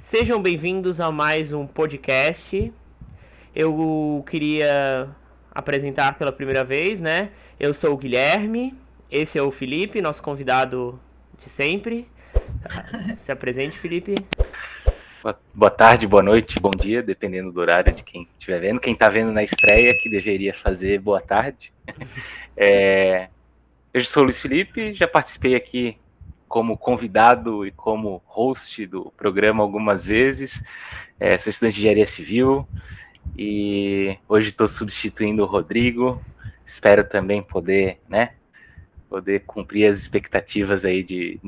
Sejam bem-vindos a mais um podcast. Eu queria apresentar pela primeira vez, né? Eu sou o Guilherme, esse é o Felipe, nosso convidado de sempre. Se apresente, Felipe. Boa tarde, boa noite, bom dia, dependendo do horário de quem estiver vendo. Quem está vendo na estreia, que deveria fazer boa tarde. Eu sou o Luiz Felipe, já participei aqui como convidado e como host do programa algumas vezes. Sou estudante de engenharia civil e hoje estou substituindo o Rodrigo. Espero também poder cumprir as expectativas aí de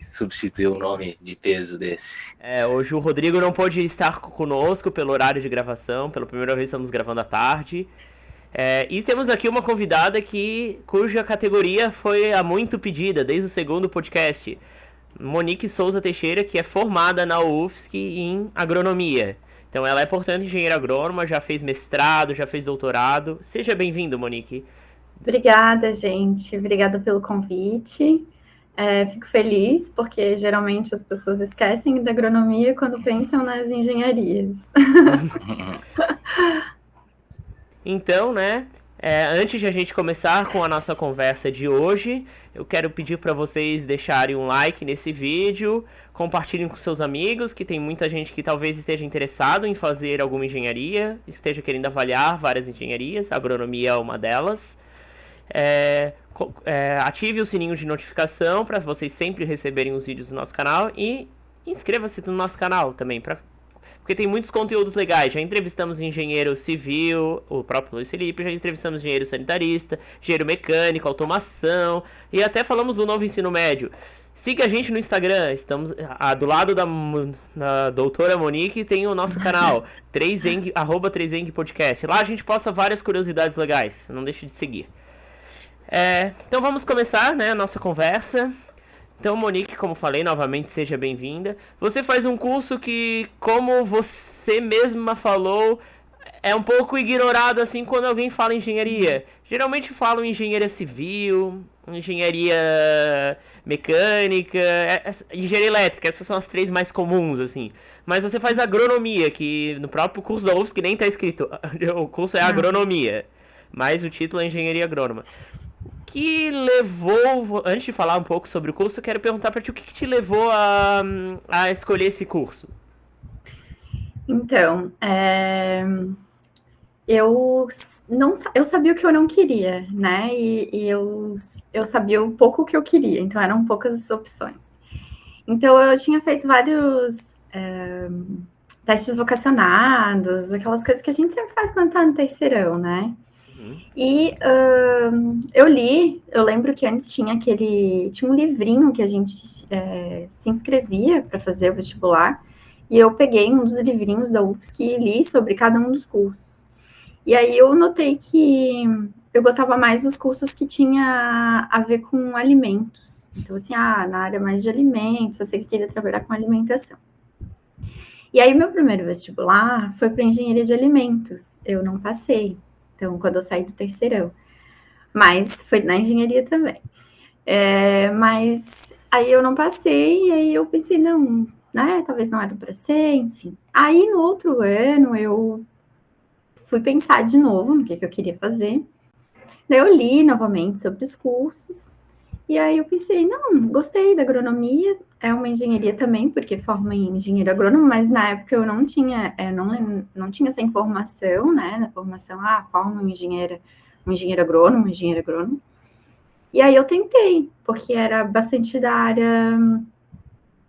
substituir um nome de peso desse. Hoje o Rodrigo não pôde estar conosco pelo horário de gravação, pela primeira vez estamos gravando à tarde. E temos aqui uma convidada cuja categoria foi há muito pedida, desde o segundo podcast. Monique Souza Teixeira, que é formada na UFSC em agronomia. Então ela é, portanto, engenheira agrônoma, já fez mestrado, já fez doutorado. Seja bem-vindo, Monique. Obrigada, gente. Obrigada pelo convite. Fico feliz, porque geralmente as pessoas esquecem da agronomia quando pensam nas engenharias. Então, antes de a gente começar com a nossa conversa de hoje, eu quero pedir para vocês deixarem um like nesse vídeo, compartilhem com seus amigos, que tem muita gente que talvez esteja interessado em fazer alguma engenharia, esteja querendo avaliar várias engenharias, a agronomia é uma delas. Ative o sininho de notificação para vocês sempre receberem os vídeos do nosso canal e inscreva-se no nosso canal também, porque tem muitos conteúdos legais. Já entrevistamos engenheiro civil, o próprio Luiz Felipe, já entrevistamos engenheiro sanitarista, engenheiro mecânico, automação, e até falamos do novo ensino médio. Siga a gente no Instagram, estamos do lado da doutora Monique, tem o nosso canal, @3eng podcast. Lá a gente posta várias curiosidades legais, não deixe de seguir. Então vamos começar, a nossa conversa. Então, Monique, como falei, novamente, seja bem-vinda. Você faz um curso que, como você mesma falou, é um pouco ignorado, assim, quando alguém fala engenharia. Geralmente falam engenharia civil, engenharia mecânica, engenharia elétrica, essas são as três mais comuns, assim. Mas você faz agronomia, que no próprio curso da UFSC nem está escrito. O curso é agronomia, mas o título é engenharia agrônoma. Que levou, antes de falar um pouco sobre o curso, eu quero perguntar para ti o que te levou a escolher esse curso. Então, eu sabia o que eu não queria, né? E eu sabia o pouco que eu queria, então eram poucas opções. Então, eu tinha feito vários testes vocacionados, aquelas coisas que a gente sempre faz quando tá no terceirão, né? E eu lembro que antes tinha um livrinho que a gente se inscrevia para fazer o vestibular, e eu peguei um dos livrinhos da UFSC e li sobre cada um dos cursos. E aí eu notei que eu gostava mais dos cursos que tinha a ver com alimentos. Então, assim, na área mais de alimentos, eu sei que eu queria trabalhar com alimentação. E aí meu primeiro vestibular foi para engenharia de alimentos. Eu não passei. Então, quando eu saí do terceirão. Mas foi na engenharia também. Mas aí eu não passei, e aí eu pensei, não, né, talvez não era para ser, enfim. Aí, no outro ano, eu fui pensar de novo no que eu queria fazer. Daí eu li novamente sobre os cursos, e aí eu pensei, não, gostei da agronomia, é uma engenharia também, porque forma em engenheiro agrônomo, mas na época eu não tinha, não tinha essa informação, né, na formação, forma um engenheiro agrônomo, engenheiro agrônomo. E aí eu tentei, porque era bastante da área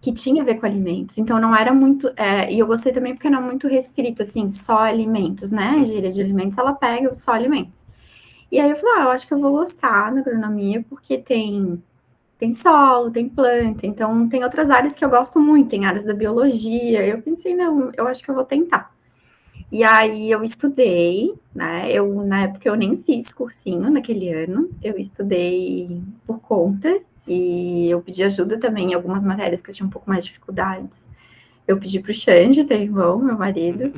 que tinha a ver com alimentos, então não era muito, e eu gostei também porque era muito restrito, assim, só alimentos, né, a engenharia de alimentos, ela pega só alimentos. E aí eu falei, eu acho que eu vou gostar da agronomia, porque tem solo, tem planta, então tem outras áreas que eu gosto muito, tem áreas da biologia. Eu pensei, não, eu acho que eu vou tentar. E aí eu estudei, né? Na época eu nem fiz cursinho naquele ano, eu estudei por conta e eu pedi ajuda também em algumas matérias que eu tinha um pouco mais de dificuldades. Eu pedi pro Xande, teu irmão, meu marido,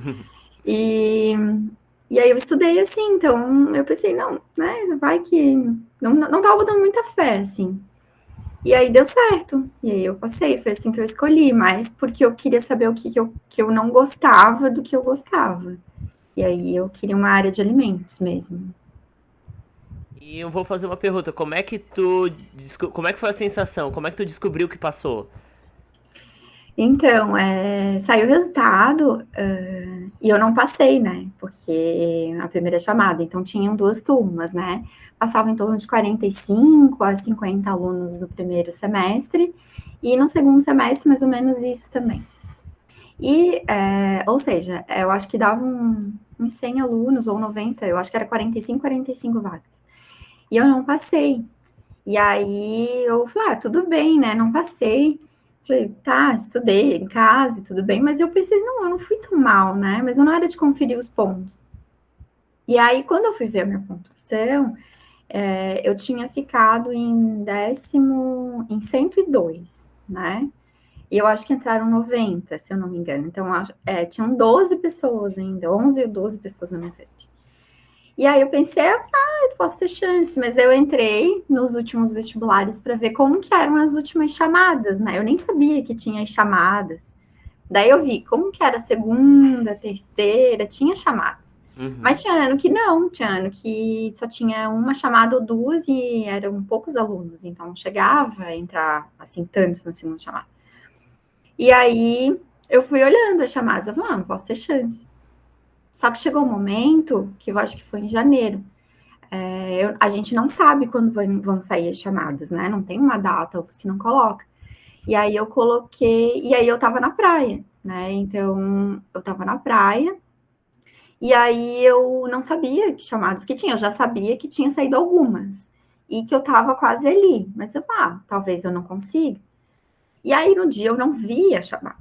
e aí eu estudei assim, então eu pensei, não, né, vai que não tava dando muita fé, assim. E aí deu certo. E aí eu passei, foi assim que eu escolhi, mas porque eu queria saber o que eu não gostava do que eu gostava. E aí eu queria uma área de alimentos mesmo. E eu vou fazer uma pergunta, como é que foi a sensação? Como é que tu descobriu o que passou? Então, saiu o resultado, e eu não passei, né? Porque a primeira chamada, então tinham 2 turmas, né? Passavam em torno de 45 a 50 alunos do primeiro semestre, e no segundo semestre, mais ou menos isso também. E, ou seja, eu acho que davam uns 100 alunos, ou 90, eu acho que era 45 vagas. E eu não passei. E aí eu falei, tudo bem, né? Não passei. Falei, tá, estudei em casa, tudo bem, mas eu pensei, não, eu não fui tão mal, né? Mas eu não era de conferir os pontos. E aí, quando eu fui ver a minha pontuação, eu tinha ficado em 102, né? E eu acho que entraram 90, se eu não me engano. Então, tinham 12 pessoas ainda, 11 ou 12 pessoas na minha frente. E aí eu pensei, eu posso ter chance, mas daí eu entrei nos últimos vestibulares para ver como que eram as últimas chamadas, né? Eu nem sabia que tinha as chamadas. Daí eu vi como que era a segunda, terceira, tinha chamadas. Mas tinha ano que não, tinha ano que só tinha uma chamada ou duas e eram poucos alunos, então não chegava a entrar assim tantos na segunda chamada. E aí eu fui olhando as chamadas, eu falei, não posso ter chance. Só que chegou um momento, que eu acho que foi em janeiro, a gente não sabe quando vão sair as chamadas, né? Não tem uma data, os que não coloca. E aí eu coloquei, e aí eu tava na praia, né? Então eu tava na praia, e aí eu não sabia que chamadas que tinha, eu já sabia que tinha saído algumas, e que eu tava quase ali, mas eu falei, talvez eu não consiga. E aí no dia eu não vi a chamada,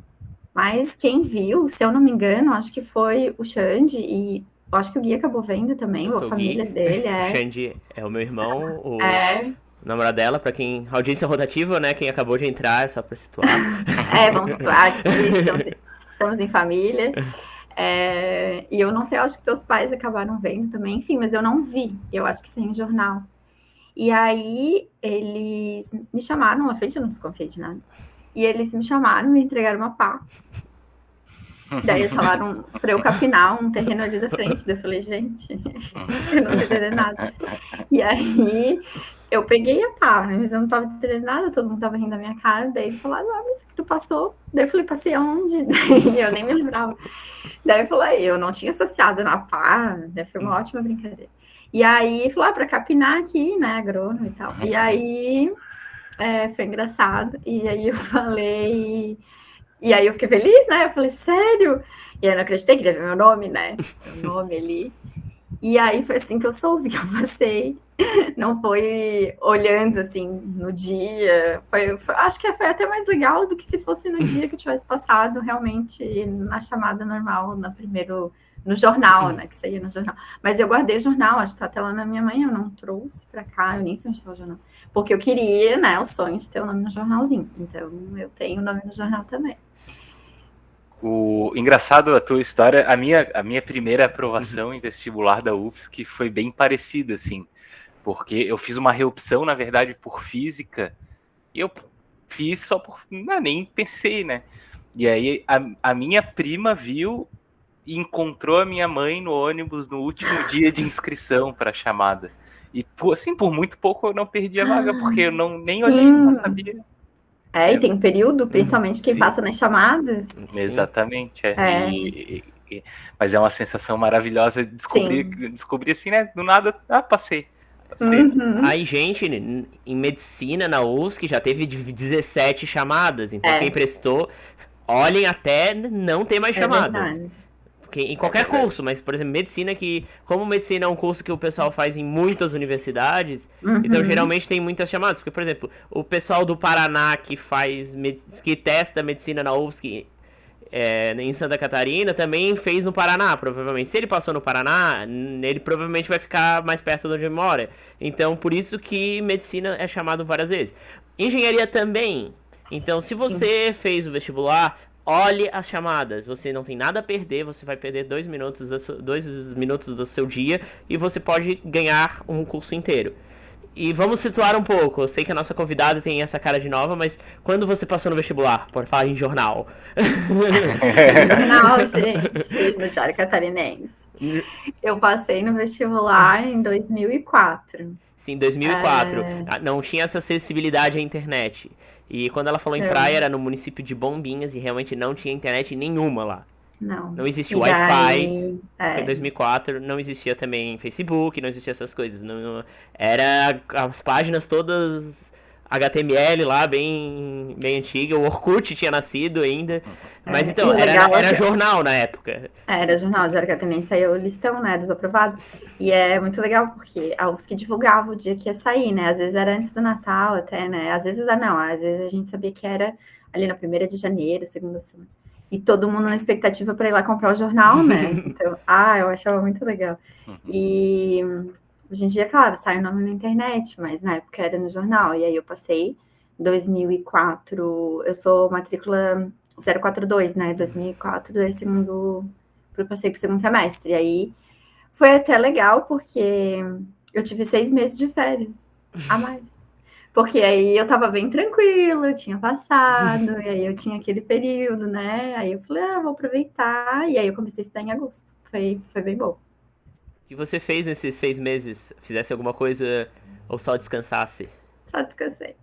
mas quem viu, se eu não me engano, acho que foi o Xande, e eu acho que o Gui acabou vendo também, Eu a sou o família Gui, dele o Xande é o meu irmão, o é, namorado dela, pra quem... Audiência rotativa, né? Quem acabou de entrar, é só pra situar. vamos situar aqui, estamos em família. E eu não sei, eu acho que teus pais acabaram vendo também, enfim, mas eu não vi, eu acho que saiu em jornal. E aí eles me chamaram na frente, eu não desconfiei de nada. E eles me chamaram, me entregaram uma pá. Daí eles falaram para eu capinar um terreno ali da frente. Daí eu falei, gente, eu não tô entendendo nada. E aí eu peguei a pá, mas eu não tava entendendo nada, todo mundo tava rindo da minha cara. Daí eles falaram, mas que tu passou? Daí eu falei, passei aonde? Daí eu nem me lembrava. Daí eu falei, eu não tinha associado na pá, daí foi uma ótima brincadeira. E aí, falou, para capinar aqui, né, agrônomo e tal. E aí, foi engraçado. E aí eu falei... E aí eu fiquei feliz, né? Eu falei, sério? E aí eu não acreditei que ele ver meu nome, né? Meu nome ali. E aí foi assim que eu soube que eu passei. Não foi olhando assim no dia. Acho que foi até mais legal do que se fosse no dia que eu tivesse passado realmente na chamada normal, no jornal, né? Que saía no jornal. Mas eu guardei o jornal, acho que tá até lá na minha mãe, eu não trouxe pra cá, eu nem sei onde está o jornal. Porque eu queria, né, o sonho de ter o nome no jornalzinho. Então eu tenho o nome no jornal também. O engraçado da tua história, a minha primeira aprovação em vestibular da UFSC foi bem parecida, assim, porque eu fiz uma reopção, na verdade, por física, e eu fiz só por... nem pensei, né? E aí a minha prima viu e encontrou a minha mãe no ônibus no último dia de inscrição para a chamada. E, assim, por muito pouco eu não perdi a vaga, porque eu nem olhei, não sabia. E tem um período, principalmente quem sim. passa nas chamadas. Exatamente, mas é uma sensação maravilhosa de descobrir assim, né? Do nada, passei. Uhum. Aí, gente, em medicina na UFSC já teve 17 chamadas, então quem prestou, olhem até não ter mais chamadas. Verdade. Porque em qualquer curso, mas, por exemplo, medicina como medicina é um curso que o pessoal faz em muitas universidades, então geralmente tem muitas chamadas. Porque, por exemplo, o pessoal do Paraná que testa medicina na UFSC em Santa Catarina também fez no Paraná, provavelmente. Se ele passou no Paraná, ele provavelmente vai ficar mais perto de onde ele mora. Então, por isso que medicina é chamado várias vezes. Engenharia também. Então, se você fez o vestibular, olhe as chamadas. Você não tem nada a perder. Você vai perder 2 minutos do seu dia e você pode ganhar um curso inteiro. E vamos situar um pouco. Eu sei que a nossa convidada tem essa cara de nova, mas quando você passou no vestibular? Pode falar em jornal. Não, gente, no Diário Catarinense. Eu passei no vestibular em 2004. Sim, 2004. Não tinha essa acessibilidade à internet. E quando ela falou em praia, era no município de Bombinhas e realmente não tinha internet nenhuma lá. Não. Não existia E Wi-Fi. daí, Foi em 2004, não existia também Facebook, não existia essas coisas. Era as páginas todas HTML lá, bem antiga. O Orkut tinha nascido ainda. Mas então, e o legal é era que- jornal na época. Era jornal, Diário Catarinense, saiu o listão, né, dos aprovados. E é muito legal, porque a UFSC divulgava o dia que ia sair, né? Às vezes era antes do Natal até, né? Às vezes não, às vezes a gente sabia que era ali na 1ª de janeiro, segunda semana. E todo mundo na expectativa para ir lá comprar o jornal, né? Então, eu achava muito legal. E hoje em dia, claro, sai o nome na internet, mas na época era no jornal. E aí eu passei 2004, eu sou matrícula 042, né? 2004, daí eu passei pro segundo semestre. E aí foi até legal, porque eu tive 6 meses de férias a mais. Porque aí eu tava bem tranquila, eu tinha passado, e aí eu tinha aquele período, né? Aí eu falei, vou aproveitar. E aí eu comecei a estudar em agosto. Foi bem bom. O que você fez nesses 6 meses? Fizesse alguma coisa ou só descansasse? Só descansei.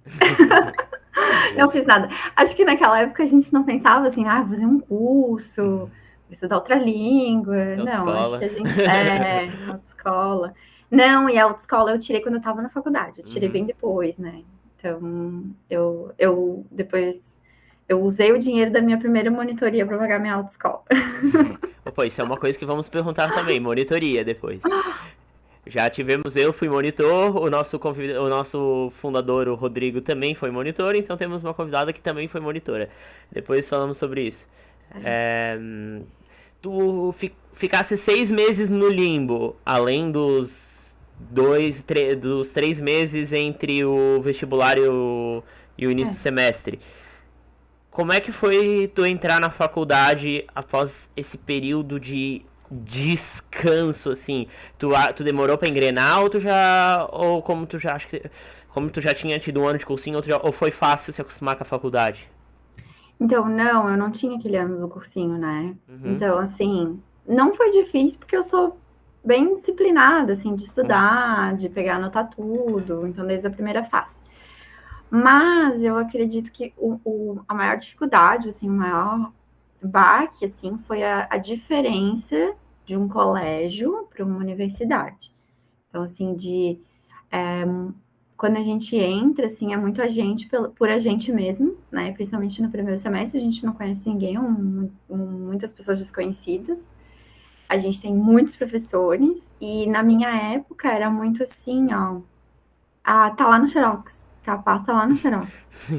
Não fiz nada. Acho que naquela época a gente não pensava assim, vou fazer um curso, estudar outra língua. Não, acho Autoescola. que a gente. Autoescola. Não, e a autoescola eu tirei quando eu tava na faculdade. Eu tirei bem depois, né? Então, eu depois. Eu usei o dinheiro da minha primeira monitoria para pagar minha autoescola. Pô, isso é uma coisa que vamos perguntar também, monitoria depois. Já tivemos, eu fui monitor, o nosso fundador, o Rodrigo, também foi monitor, então temos uma convidada que também foi monitora. Depois falamos sobre isso. Tu ficasse 6 meses no limbo, além dos 3 meses entre o vestibular e o início do semestre. Como é que foi tu entrar na faculdade após esse período de descanso, assim? Tu demorou pra engrenar ou como tu já tinha tido um ano de cursinho, ou foi fácil se acostumar com a faculdade? Então, não, eu não tinha aquele ano do cursinho, né? Então, assim, não foi difícil porque eu sou bem disciplinada, assim, de estudar, de pegar, anotar tudo, então desde a primeira fase. Mas eu acredito que a maior dificuldade, assim, o maior baque, assim, foi a diferença de um colégio para uma universidade. Então, assim, quando a gente entra, assim, é muito a gente por a gente mesmo, né? Principalmente no primeiro semestre, a gente não conhece ninguém, muitas pessoas desconhecidas. A gente tem muitos professores, e na minha época era muito assim, tá lá no Xerox, tá, passa lá no Xerox.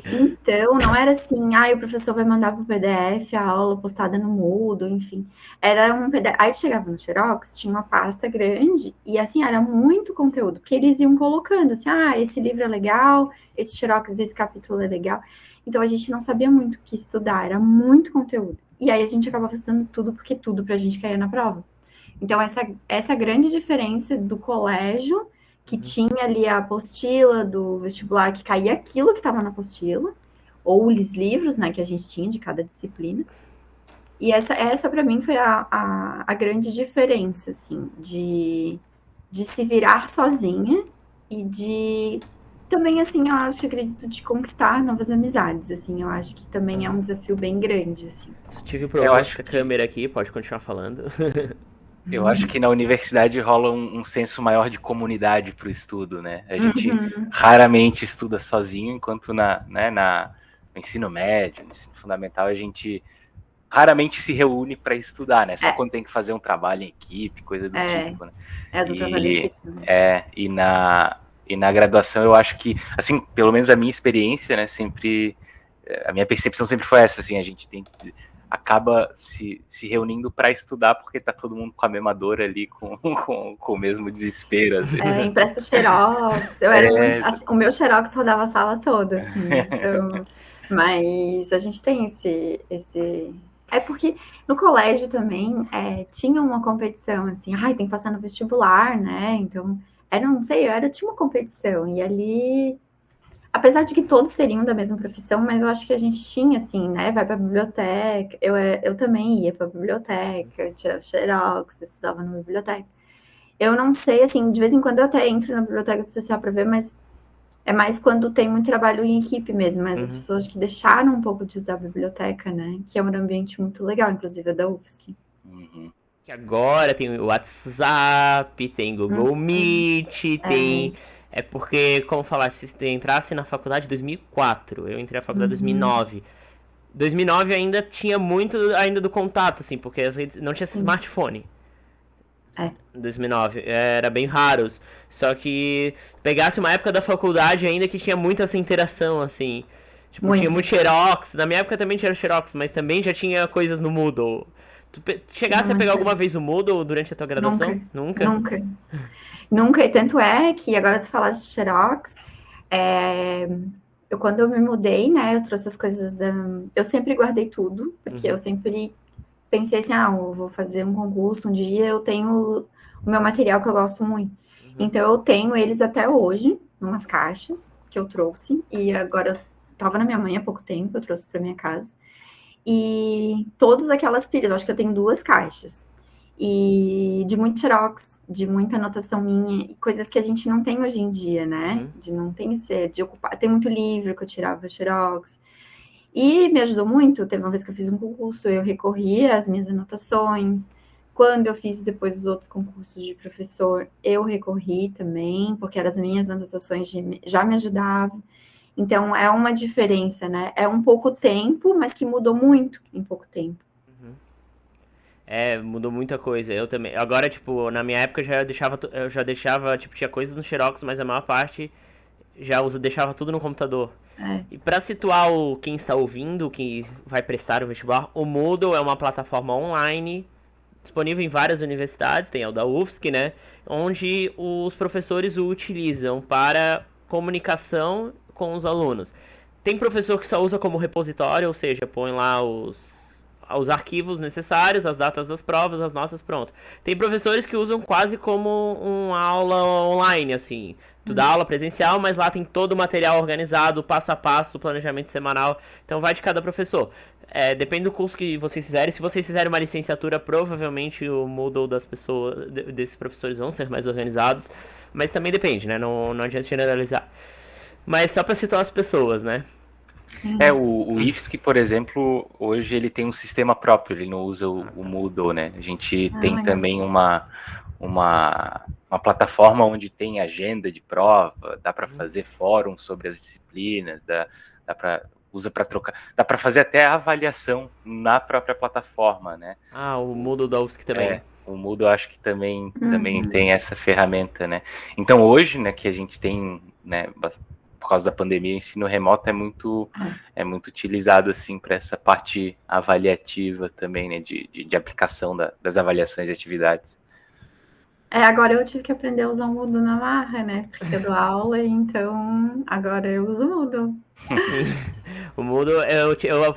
Então, não era assim, o professor vai mandar pro PDF a aula postada no Moodle, enfim. Era um PDF. Aí chegava no Xerox, tinha uma pasta grande, e assim, era muito conteúdo, porque eles iam colocando, assim, esse livro é legal, esse Xerox desse capítulo é legal. Então, a gente não sabia muito o que estudar, era muito conteúdo. E aí a gente acabava estudando tudo, porque tudo pra gente caía na prova. Então, essa grande diferença do colégio, que tinha ali a apostila do vestibular, que caía aquilo que estava na apostila, ou os livros, né, que a gente tinha de cada disciplina. E essa para mim foi a grande diferença, assim, de se virar sozinha e de também, assim, eu acho que acredito de conquistar novas amizades, assim, eu acho que também é um desafio bem grande, assim. Tive problemas com a câmera aqui, pode continuar falando. Eu acho que na universidade rola um senso maior de comunidade para o estudo, né? A gente raramente estuda sozinho, enquanto no ensino médio, no ensino fundamental, a gente raramente se reúne para estudar, né? Só quando tem que fazer um trabalho em equipe, coisa do tipo, né? Do trabalho em equipe. E na graduação eu acho que, assim, pelo menos a minha experiência, né, sempre, a minha percepção sempre foi essa, assim, a gente acaba se reunindo para estudar porque tá todo mundo com a mesma dor ali, com o mesmo desespero. Assim. Empresta Xerox. Assim, o meu Xerox rodava a sala toda, assim. Então, mas a gente tem esse... É porque no colégio também tinha uma competição, assim, tem que passar no vestibular, né? Então, não sei, tinha uma competição, e ali, apesar de que todos seriam da mesma profissão, mas eu acho que a gente tinha, assim, né, vai pra biblioteca, eu também ia pra biblioteca, tirava xerox, estudava na biblioteca. Eu não sei, assim, de vez em quando eu até entro na biblioteca do CCA pra ver, mas é mais quando tem muito trabalho em equipe mesmo, mas as pessoas que deixaram um pouco de usar a biblioteca, né, que é um ambiente muito legal, inclusive é da UFSC. Que agora tem o WhatsApp, tem Google Meet, tem... É porque, como falar, se você entrasse na faculdade em 2004, eu entrei na faculdade em 2009. 2009 ainda tinha muito ainda do contato, assim, porque as redes não tinha smartphone. Em 2009, era bem raros. Só que pegasse uma época da faculdade ainda que tinha muita essa interação, assim. Tipo, tinha muito Xerox. Na minha época também tinha Xerox, mas também já tinha coisas no Moodle. Tu chegasse a pegar alguma vez o Moodle durante a tua graduação? Nunca, e tanto é que agora tu falaste de Xerox, quando eu me mudei, né, eu trouxe as coisas eu sempre guardei tudo, porque eu sempre pensei assim, eu vou fazer um concurso um dia, eu tenho o meu material que eu gosto muito. Então eu tenho eles até hoje, numas caixas que eu trouxe, e agora tava na minha mãe há pouco tempo, eu trouxe pra minha casa. E todas aquelas pilhas, eu acho que eu tenho 2 caixas. E de muito xerox, de muita anotação minha, e coisas que a gente não tem hoje em dia, né? De não tem de ocupar. Tem muito livro que eu tirava xerox. E me ajudou muito. Teve uma vez que eu fiz um concurso, eu recorri às minhas anotações. Quando eu fiz depois os outros concursos de professor, eu recorri também, porque eram as minhas anotações já me ajudavam. Então, é uma diferença, né? É um pouco tempo, mas que mudou muito em pouco tempo. Mudou muita coisa. Eu também. Agora, tipo, na minha época eu já deixava, tipo, tinha coisas no Xerox, mas a maior parte deixava tudo no computador. E para situar quem está ouvindo, que vai prestar o vestibular, o Moodle é uma plataforma online disponível em várias universidades, tem a da UFSC, né? Onde os professores o utilizam para comunicação com os alunos. Tem professor que só usa como repositório, ou seja, põe lá os arquivos necessários, as datas das provas, as notas, pronto. Tem professores que usam quase como uma aula online, assim. Tu dá aula presencial, mas lá tem todo o material organizado, passo a passo, planejamento semanal. Então vai de cada professor. Depende do curso que vocês fizerem. Se vocês fizerem uma licenciatura, provavelmente o Moodle desses professores vão ser mais organizados. Mas também depende, né? Não adianta generalizar. Mas só para situar as pessoas, né? O IFSC, por exemplo, hoje ele tem um sistema próprio, ele não usa o Moodle, né? A gente tem também uma plataforma onde tem agenda de prova, dá para fazer fórum sobre as disciplinas, usa para trocar, dá para fazer até a avaliação na própria plataforma, né? O Moodle da UFSC também. O Moodle acho que também tem essa ferramenta, né? Então hoje, né, que a gente tem, né, por causa da pandemia, o ensino remoto é muito utilizado assim para essa parte avaliativa também, né, de aplicação das avaliações de atividades. Agora eu tive que aprender a usar o Moodle na marra, né? Porque eu dou aula, então agora eu uso o Moodle. Sim. O Moodle,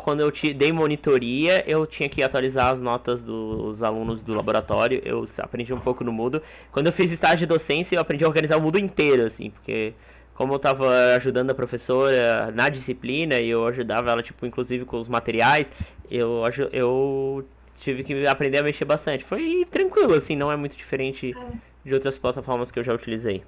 quando eu dei monitoria, eu tinha que atualizar as notas dos alunos do laboratório. Eu aprendi um pouco no Moodle. Quando eu fiz estágio de docência, eu aprendi a organizar o Moodle inteiro, assim, porque como eu tava ajudando a professora na disciplina e eu ajudava ela, tipo, inclusive com os materiais, eu tive que aprender a mexer bastante. Foi tranquilo, assim, não é muito diferente de outras plataformas que eu já utilizei.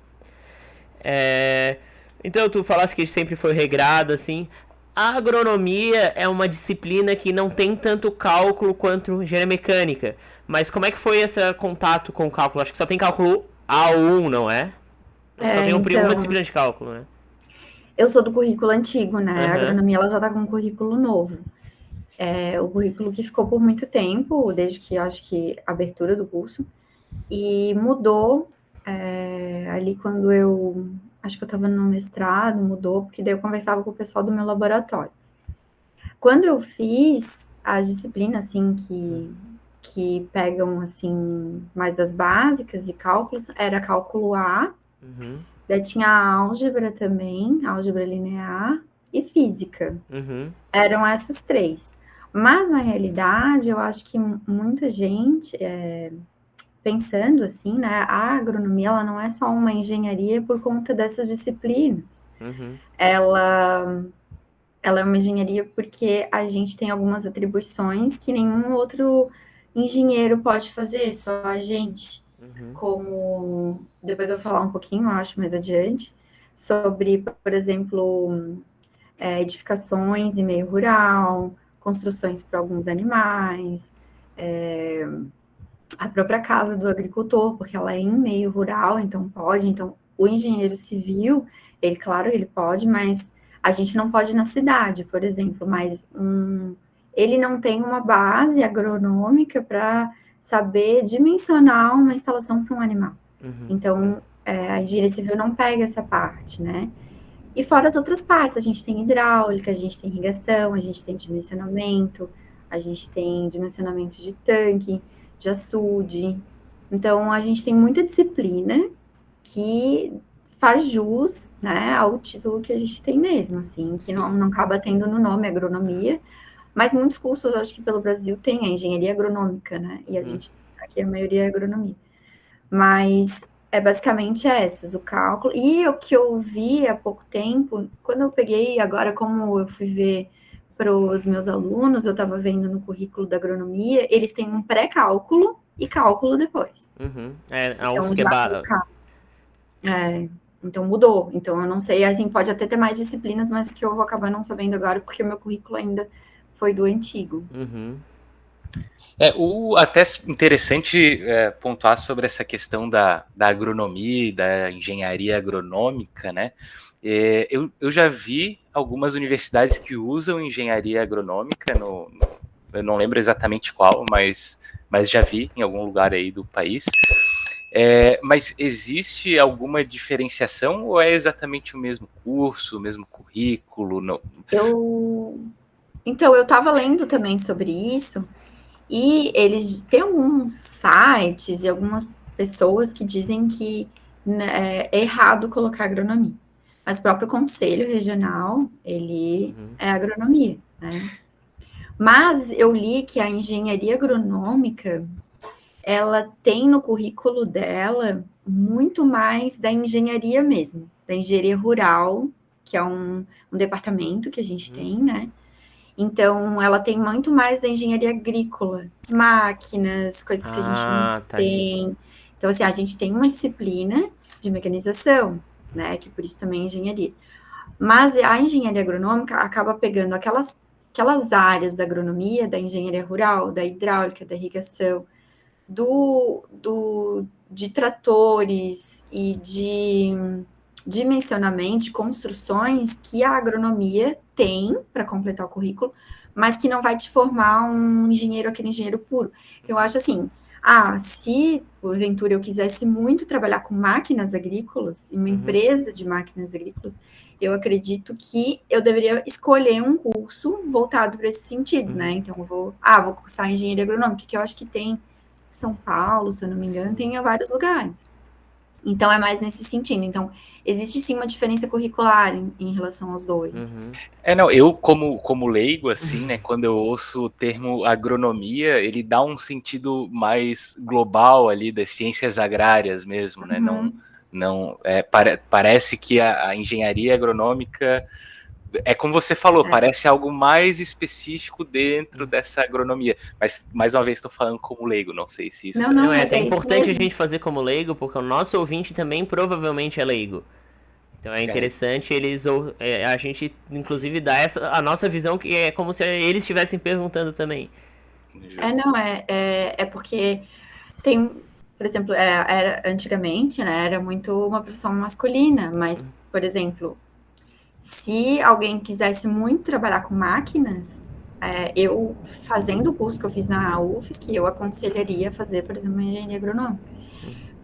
Então, tu falasse que sempre foi regrado, assim. A agronomia é uma disciplina que não tem tanto cálculo quanto engenharia mecânica. Mas como é que foi esse contato com o cálculo? Acho que só tem cálculo A1, não é? Só tem uma disciplina de cálculo, né? Eu sou do currículo antigo, né? A agronomia ela já tá com um currículo novo. O currículo que ficou por muito tempo, desde que acho que a abertura do curso, e mudou ali quando acho que eu estava no mestrado, mudou, porque daí eu conversava com o pessoal do meu laboratório. Quando eu fiz as disciplinas, assim, que pegam, assim, mais das básicas e cálculos, era cálculo A, daí tinha a álgebra também, álgebra linear e física. Eram essas 3. Mas, na realidade, eu acho que muita gente pensando assim, né, a agronomia ela não é só uma engenharia por conta dessas disciplinas. Ela é uma engenharia porque a gente tem algumas atribuições que nenhum outro engenheiro pode fazer, só a gente. Como depois eu vou falar um pouquinho, eu acho, mais adiante, sobre, por exemplo, edificações em meio rural, construções para alguns animais, a própria casa do agricultor, porque ela é em meio rural, então pode. Então, o engenheiro civil, ele, claro, ele pode, mas a gente não pode na cidade, por exemplo, mas ele não tem uma base agronômica para saber dimensionar uma instalação para um animal. Então, a engenharia civil não pega essa parte, né? E fora as outras partes, a gente tem hidráulica, a gente tem irrigação, a gente tem dimensionamento, a gente tem dimensionamento de tanque, de açude. Então, a gente tem muita disciplina que faz jus, né, ao título que a gente tem mesmo, assim, que não acaba tendo no nome agronomia, mas muitos cursos, acho que pelo Brasil, tem a engenharia agronômica, né, e a gente, aqui a maioria é agronomia. Mas é basicamente essas, o cálculo. E o que eu vi há pouco tempo, quando eu peguei, agora como eu fui ver para os meus alunos, eu estava vendo no currículo da agronomia, eles têm um pré-cálculo e cálculo depois. A UFSC Então mudou. Então eu não sei, assim, pode até ter mais disciplinas, mas que eu vou acabar não sabendo agora, porque o meu currículo ainda foi do antigo. Até interessante pontuar sobre essa questão da agronomia e da engenharia agronômica, né? Eu já vi algumas universidades que usam engenharia agronômica, eu não lembro exatamente qual, mas já vi em algum lugar aí do país. Mas existe alguma diferenciação ou é exatamente o mesmo curso, o mesmo currículo? Não? Então, eu estava lendo também sobre isso, e eles têm alguns sites e algumas pessoas que dizem que é errado colocar agronomia. Mas o próprio conselho regional, ele é agronomia, né? Mas eu li que a engenharia agronômica, ela tem no currículo dela muito mais da engenharia mesmo, da engenharia rural, que é um departamento que a gente tem, né? Então, ela tem muito mais da engenharia agrícola, máquinas, coisas que a gente não tem. Então, assim, a gente tem uma disciplina de mecanização, né? Que por isso também é engenharia. Mas a engenharia agronômica acaba pegando aquelas áreas da agronomia, da engenharia rural, da hidráulica, da irrigação, de tratores e de dimensionamento, de construções que a agronomia tem para completar o currículo, mas que não vai te formar um engenheiro, aquele engenheiro puro. Então, eu acho assim, se porventura eu quisesse muito trabalhar com máquinas agrícolas, uma empresa de máquinas agrícolas, eu acredito que eu deveria escolher um curso voltado para esse sentido, né? Então, eu vou cursar engenharia agronômica, que eu acho que tem em São Paulo, se eu não me engano, tem em vários lugares. Então, é mais nesse sentido. Então, existe sim uma diferença curricular em relação aos dois. Não, eu como leigo, assim, né, quando eu ouço o termo agronomia, ele dá um sentido mais global ali das ciências agrárias mesmo, né? Parece que a engenharia agronômica é como você falou, parece algo mais específico dentro dessa agronomia. Mas, mais uma vez, estou falando como leigo, não sei se isso... É importante a gente fazer como leigo, porque o nosso ouvinte também provavelmente é leigo. Então é interessante a gente, inclusive, dar a nossa visão, que é como se eles estivessem perguntando também. É porque tem, por exemplo, antigamente, né, era muito uma profissão masculina, mas, por exemplo, se alguém quisesse muito trabalhar com máquinas, eu, fazendo o curso que eu fiz na UFSC, eu aconselharia fazer, por exemplo, uma engenharia agronômica.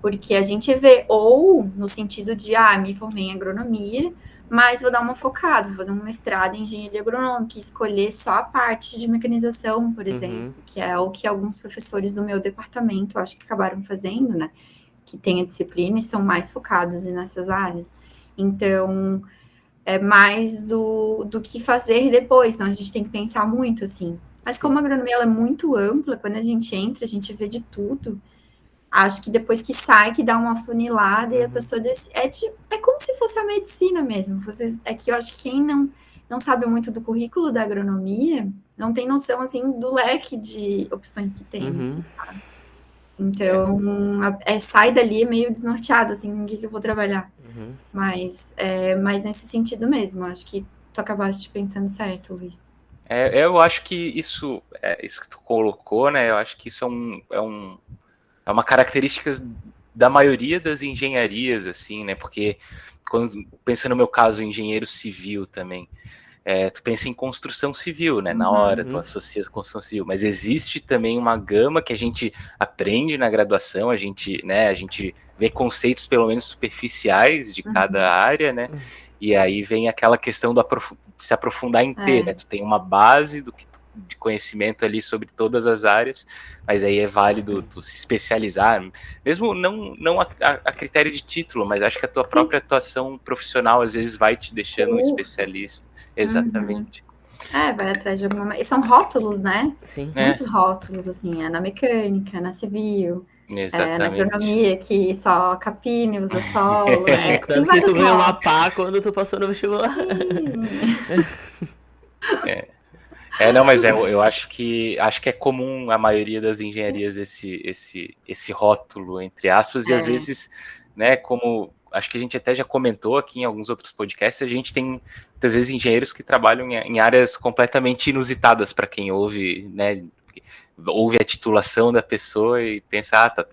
Porque a gente vê, ou no sentido de, me formei em agronomia, mas vou dar uma focada, vou fazer um mestrado em engenharia agronômica e escolher só a parte de mecanização, por exemplo, que é o que alguns professores do meu departamento, acho que acabaram fazendo, né? Que tem a disciplina e são mais focados nessas áreas. Então, é mais do que fazer depois, então a gente tem que pensar muito, assim. Mas como a agronomia ela é muito ampla, quando a gente entra, a gente vê de tudo. Acho que depois que sai, que dá uma funilada e a pessoa é como se fosse a medicina mesmo. É que eu acho que quem não sabe muito do currículo da agronomia não tem noção, assim, do leque de opções que tem, assim, sabe? Então, sai dali meio desnorteado, assim, com o que eu vou trabalhar. Mas nesse sentido mesmo, acho que tu acabaste pensando certo, Luiz. Eu acho que isso que tu colocou, né? Eu acho que isso é uma característica da maioria das engenharias, assim, né? Porque quando pensa no meu caso, engenheiro civil também, tu pensa em construção civil, né? Na hora, tu associa a construção civil, mas existe também uma gama que a gente aprende na graduação, a gente vê conceitos pelo menos superficiais de cada área, né? E aí vem aquela questão de se aprofundar inteira, né? Tu tem uma base de conhecimento ali sobre todas as áreas, mas aí é válido tu se especializar, mesmo não a critério de título, mas acho que a tua própria atuação profissional às vezes vai te deixando um especialista. Exatamente. Vai atrás de alguma... E são rótulos, né? Sim. Muitos rótulos, assim, na mecânica, na civil, Exatamente. na agronomia, que só capine, usa solo. Tanto que tu ganhou uma pá quando tu passou no vestibular. Não, mas eu acho que é comum a maioria das engenharias esse rótulo, entre aspas, e às vezes, né, como acho que a gente até já comentou aqui em alguns outros podcasts, a gente tem muitas vezes engenheiros que trabalham em áreas completamente inusitadas para quem ouve, né, ouve a titulação da pessoa e pensa, tá,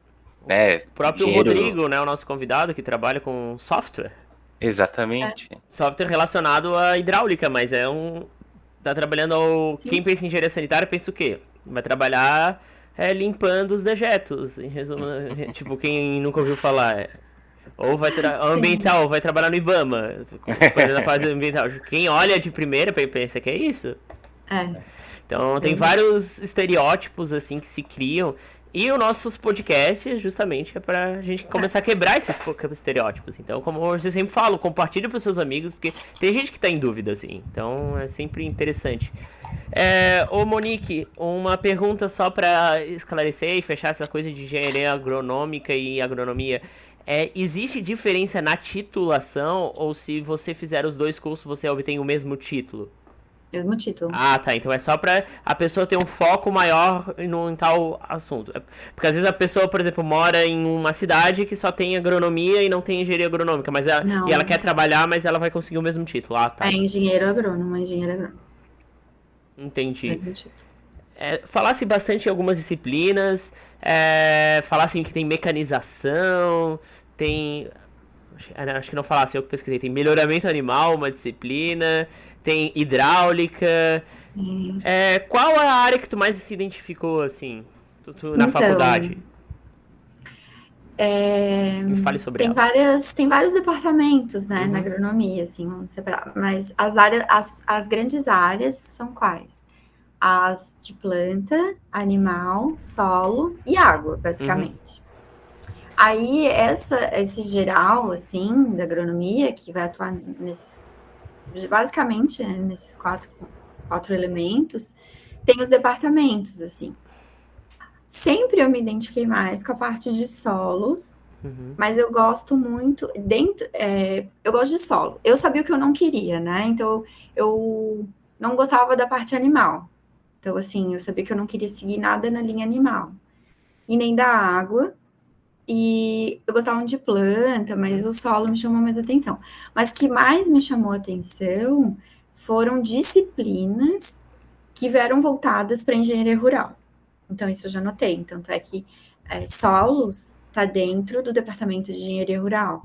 né? O próprio Rodrigo, né, o nosso convidado, que trabalha com software. Exatamente. Software relacionado à hidráulica, mas tá trabalhando quem pensa em engenharia sanitária pensa o quê? Vai trabalhar limpando os dejetos, em resumo, tipo, quem nunca ouviu falar. Ou vai ambiental, vai trabalhar no IBAMA, na parte ambiental. Quem olha de primeira pensa que é isso. Então tem vários estereótipos assim que se criam. E os nossos podcasts, justamente, é pra gente começar a quebrar esses estereótipos. Então, como eu sempre falo, compartilhe pros seus amigos, porque tem gente que tá em dúvida, assim. Então, é sempre interessante. Ô, Monique, uma pergunta só pra esclarecer e fechar essa coisa de engenharia agronômica e agronomia. Existe diferença na titulação, ou se você fizer os dois cursos, você obtém o mesmo título? Mesmo título. Ah, tá. Então é só pra a pessoa ter um foco maior em tal assunto. Porque às vezes a pessoa, por exemplo, mora em uma cidade que só tem agronomia e não tem engenharia agronômica. E ela quer trabalhar, mas ela vai conseguir o mesmo título. Ah, tá. Engenheiro agrônomo. Entendi. Mesmo título. Falasse bastante em algumas disciplinas. Falasse que tem mecanização, tem... Acho que não falasse, eu que pesquisei. Tem melhoramento animal, uma disciplina. Tem hidráulica. Qual é a área que tu mais se identificou, assim, na faculdade? Me fale sobre ela. Tem vários departamentos, né, na agronomia, assim, vamos separar. Mas as grandes áreas são quais? As de planta, animal, solo e água, basicamente. Aí, esse geral, assim, da agronomia, que vai atuar basicamente nesses quatro elementos, tem os departamentos, assim. Sempre eu me identifiquei mais com a parte de solos, mas eu gosto muito, eu gosto de solo. Eu sabia o que eu não queria, né? Então, eu não gostava da parte animal. Então, assim, eu sabia que eu não queria seguir nada na linha animal. E nem da água. E eu gostava de planta, mas o solo me chamou mais atenção. Mas o que mais me chamou atenção foram disciplinas que vieram voltadas para engenharia rural. Então, isso eu já notei. Tanto é que solos está dentro do departamento de engenharia rural.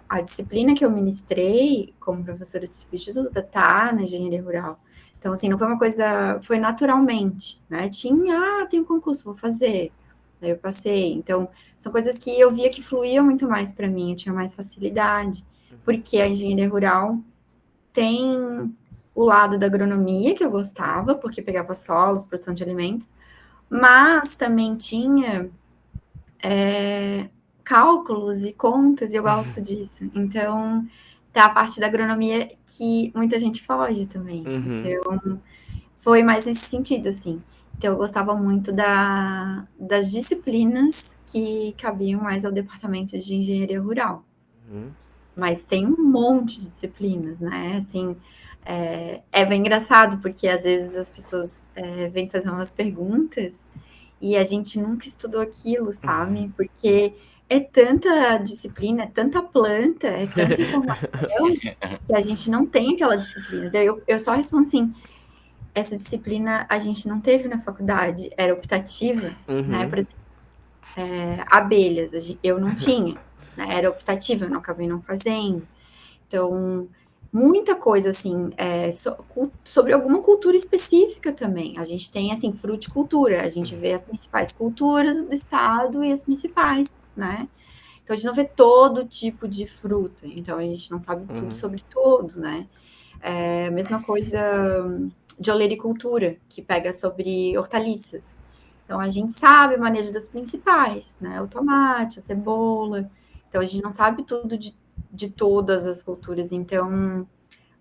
A disciplina que eu ministrei como professora de substituto está na engenharia rural. Então, assim, não foi uma coisa... Foi naturalmente, né? Tem um concurso, vou fazer. Daí eu passei. Então, são coisas que eu via que fluíam muito mais para mim, eu tinha mais facilidade, porque a engenharia rural tem o lado da agronomia, que eu gostava, porque pegava solos, produção de alimentos, mas também tinha cálculos e contas, e eu gosto disso. Então, tem a parte da agronomia que muita gente foge também. Então, foi mais nesse sentido, assim. Então, eu gostava muito das disciplinas que cabiam mais ao departamento de engenharia rural. Uhum. Mas tem um monte de disciplinas, né? Assim, é bem engraçado, porque às vezes as pessoas vêm fazer umas perguntas e a gente nunca estudou aquilo, sabe? Porque é tanta disciplina, é tanta planta, é tanta informação que a gente não tem aquela disciplina. Daí eu só respondo assim, essa disciplina a gente não teve na faculdade, era optativa, né? Uhum. Por exemplo, abelhas, eu não tinha, né? Era optativa, eu não acabei não fazendo. Então, muita coisa assim, sobre alguma cultura específica também. A gente tem assim, fruticultura, a gente vê as principais culturas do estado e as principais, né? Então a gente não vê todo tipo de fruta, então a gente não sabe tudo Uhum. sobre tudo, né? Mesma coisa de olericultura, que pega sobre hortaliças. Então a gente sabe o manejo das principais, né? O tomate, a cebola. Então a gente não sabe tudo de todas as culturas. Então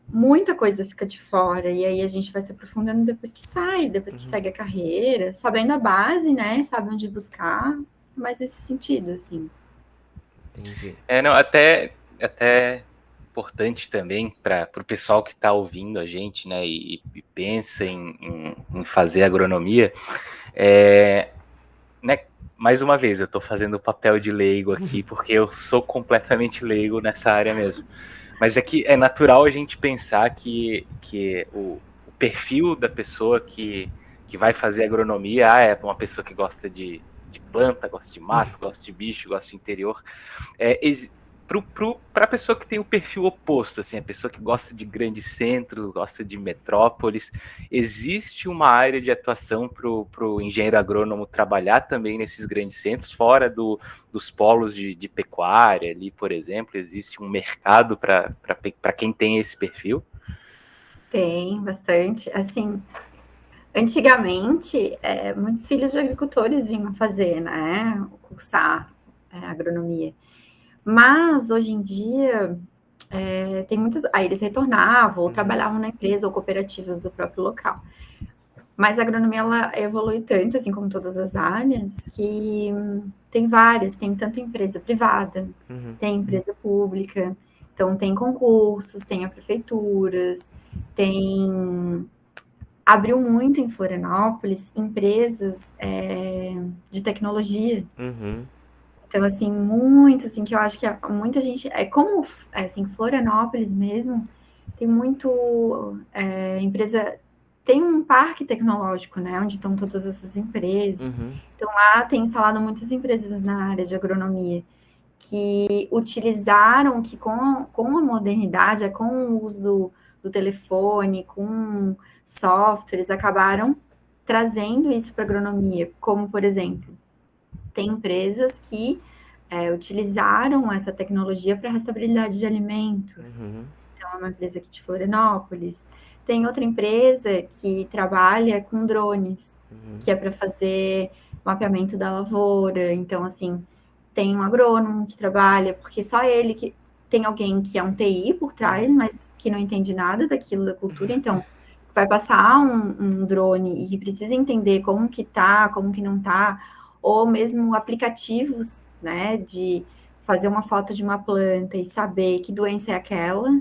muita coisa fica de fora. E aí a gente vai se aprofundando depois que sai, depois que segue a carreira, sabendo a base, né? Sabe onde buscar, mas nesse sentido, assim. Entendi. Não, até importante também para o pessoal que está ouvindo a gente, né, e pensa em fazer agronomia, né, mais uma vez, eu estou fazendo o papel de leigo aqui, porque eu sou completamente leigo nessa área mesmo. Mas é que é natural a gente pensar que o perfil da pessoa que vai fazer agronomia é uma pessoa que gosta de planta, gosta de mato, gosta de bicho, gosta de interior. Para a pessoa que tem o perfil oposto, assim, a pessoa que gosta de grandes centros, gosta de metrópoles, existe uma área de atuação para o engenheiro agrônomo trabalhar também nesses grandes centros, fora dos polos de pecuária ali, por exemplo, existe um mercado para quem tem esse perfil? Tem bastante. Assim, antigamente, muitos filhos de agricultores vinham fazer, né? Cursar agronomia. Mas hoje em dia tem muitas. Aí eles retornavam, ou trabalhavam na empresa, ou cooperativas do próprio local. Mas a agronomia ela evolui tanto, assim como todas as áreas, que tem várias, tem tanto empresa privada, Uhum. tem empresa pública, então tem concursos, tem a prefeituras, tem. Abriu muito em Florianópolis empresas de tecnologia. Uhum. Então, assim, muito, assim, que eu acho que muita gente, como, assim, Florianópolis mesmo, tem muito empresa, tem um parque tecnológico, né, onde estão todas essas empresas. Uhum. Então, lá tem instalado muitas empresas na área de agronomia que utilizaram, que com a modernidade, com o uso do telefone, com softwares, acabaram trazendo isso para a agronomia, como, por exemplo, tem empresas que utilizaram essa tecnologia para rastreabilidade de alimentos. Uhum. Então, é uma empresa aqui de Florianópolis. Tem outra empresa que trabalha com drones, que é para fazer mapeamento da lavoura. Então, assim, tem um agrônomo que trabalha, porque só ele que tem alguém que é um TI por trás, mas que não entende nada daquilo da cultura. Então, vai passar um drone e precisa entender como que tá, como que não tá, ou mesmo aplicativos, né, de fazer uma foto de uma planta e saber que doença é aquela.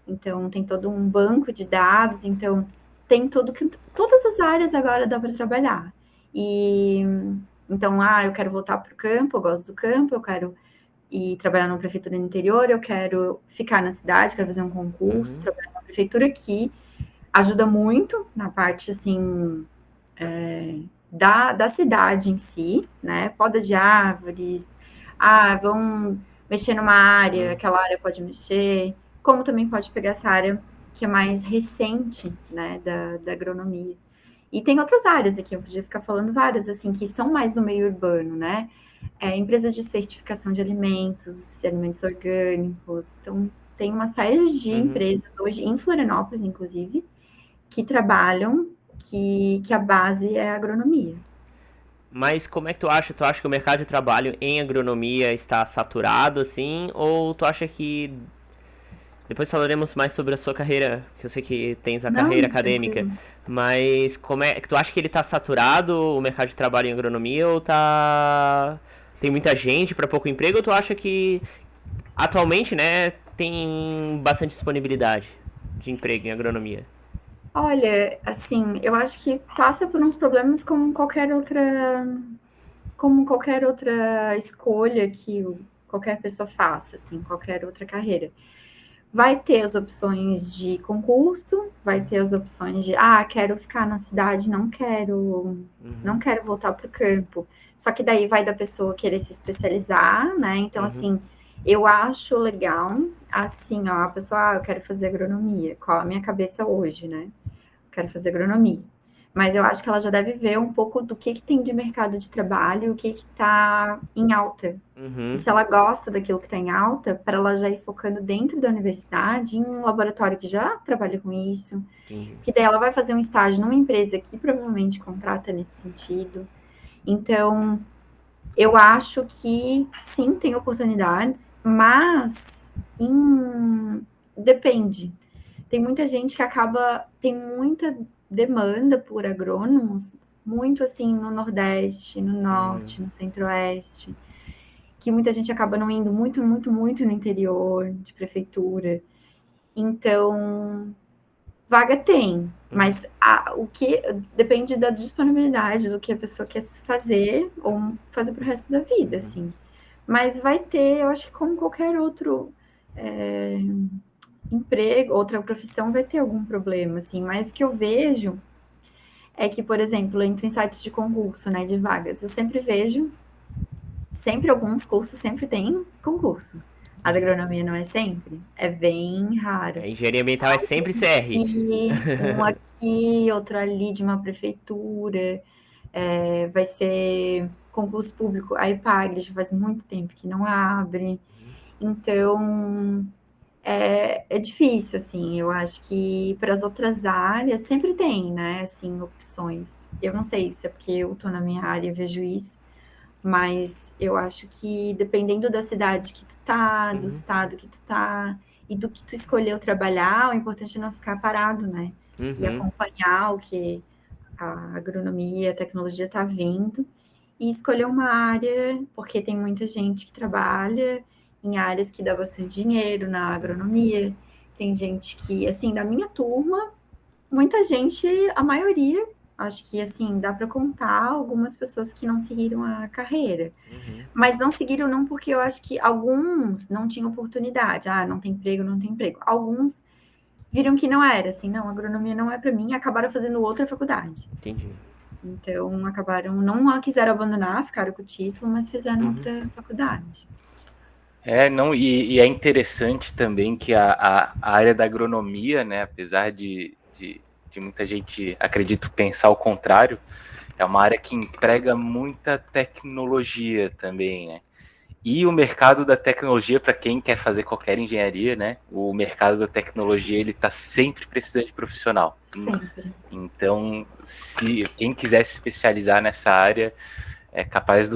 Então, tem todo um banco de dados, então tem tudo que todas as áreas agora dá para trabalhar. E então, eu quero voltar para o campo, eu gosto do campo, eu quero ir trabalhar numa prefeitura no interior, eu quero ficar na cidade, quero fazer um concurso, Uhum. trabalhar numa prefeitura que ajuda muito na parte assim da cidade em si, né? Poda de árvores, vão mexer numa área, aquela área pode mexer, como também pode pegar essa área que é mais recente, né, da agronomia. E tem outras áreas aqui, eu podia ficar falando várias, assim, que são mais no meio urbano, né? Empresas de certificação de alimentos orgânicos. Então, tem uma série de Uhum. empresas hoje, em Florianópolis, inclusive, que trabalham, que a base é a agronomia. Mas como é que tu acha? Tu acha que o mercado de trabalho em agronomia está saturado, assim? Ou tu acha que Depois falaremos mais sobre a sua carreira, que eu sei que tens a Não, carreira acadêmica. tranquilo. Mas como é que tu acha que ele tá saturado, o mercado de trabalho em agronomia, ou tá tem muita gente para pouco emprego, ou tu acha que atualmente, né, tem bastante disponibilidade de emprego em agronomia? Olha, assim, eu acho que passa por uns problemas como qualquer outra escolha que qualquer pessoa faça, assim, qualquer outra carreira. Vai ter as opções de concurso, vai ter as opções de, quero ficar na cidade, não quero voltar para o campo. Só que daí vai da pessoa querer se especializar, né? Então, Uhum, assim, eu acho legal, assim, ó, a pessoa, eu quero fazer agronomia. Qual a minha cabeça hoje, né? Quero fazer agronomia. Mas eu acho que ela já deve ver um pouco do que tem de mercado de trabalho, o que está em alta. E uhum, se ela gosta daquilo que está em alta, para ela já ir focando dentro da universidade, em um laboratório que já trabalha com isso, entendi. que daí ela vai fazer um estágio numa empresa que provavelmente contrata nesse sentido. Então, eu acho que sim, tem oportunidades, mas depende. Tem muita gente que tem muita demanda por agrônomos, muito assim no Nordeste, no Uhum, Norte, no Centro-Oeste, que muita gente acaba não indo muito, muito, muito no interior de prefeitura. Então, vaga tem, uhum, mas o que depende da disponibilidade do que a pessoa quer fazer ou fazer para o resto da vida, uhum, assim. Mas vai ter, eu acho que como qualquer outro é, emprego, outra profissão, vai ter algum problema, assim. Mas o que eu vejo é que, por exemplo, entre em sites de concurso, né, de vagas, eu sempre vejo, sempre alguns cursos sempre tem concurso. A da uhum. agronomia não é sempre, é bem raro. A engenharia ambiental é sempre CR. E um aqui, outro ali de uma prefeitura, vai ser concurso público, a EPAGRE já faz muito tempo que não abre, então é difícil, assim, eu acho que para as outras áreas sempre tem, né, assim, opções. Eu não sei se é porque eu estou na minha área e vejo isso, mas eu acho que dependendo da cidade que tu tá, do Uhum, estado que tu tá e do que tu escolheu trabalhar, o importante é não ficar parado, né? E uhum, acompanhar o que a agronomia, a tecnologia tá vindo e escolher uma área, porque tem muita gente que trabalha em áreas que dá bastante dinheiro na agronomia. Tem gente que, assim, da minha turma, muita gente, a maioria, acho que assim, dá para contar algumas pessoas que não seguiram a carreira. uhum, Mas não seguiram não porque eu acho que alguns não tinham oportunidade. Não tem emprego, não tem emprego. Alguns viram que não era, assim, não, agronomia não é para mim, e acabaram fazendo outra faculdade. entendi. Então, não quiseram abandonar, ficaram com o título, mas fizeram Uhum, outra faculdade. Não, e é interessante também que a área da agronomia, né, apesar de muita gente, acredito, pensar o contrário, é uma área que emprega muita tecnologia também, né? E o mercado da tecnologia, para quem quer fazer qualquer engenharia, né? O mercado da tecnologia ele está sempre precisando de profissional. Sempre. Então, se quem quiser se especializar nessa área, é capaz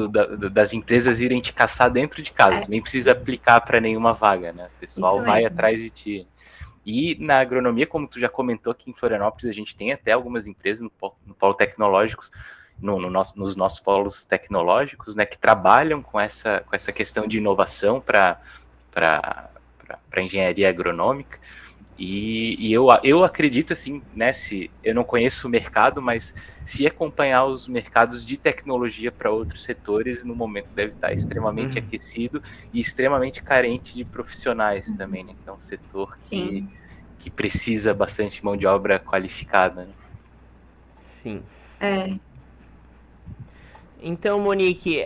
das empresas irem te caçar dentro de casa. É, Nem precisa aplicar para nenhuma vaga, né? O isso pessoal vai mesmo. atrás de ti. E na agronomia, como tu já comentou, aqui em Florianópolis a gente tem até algumas empresas no polo tecnológicos, nos nossos polos tecnológicos, né, que trabalham com essa questão de inovação para engenharia agronômica. E eu acredito assim, né, se eu não conheço o mercado, mas se acompanhar os mercados de tecnologia para outros setores, no momento deve estar extremamente uhum. aquecido e extremamente carente de profissionais também, né, que é um setor Sim. que precisa bastante mão de obra qualificada, né? Sim. É, Então, Monique,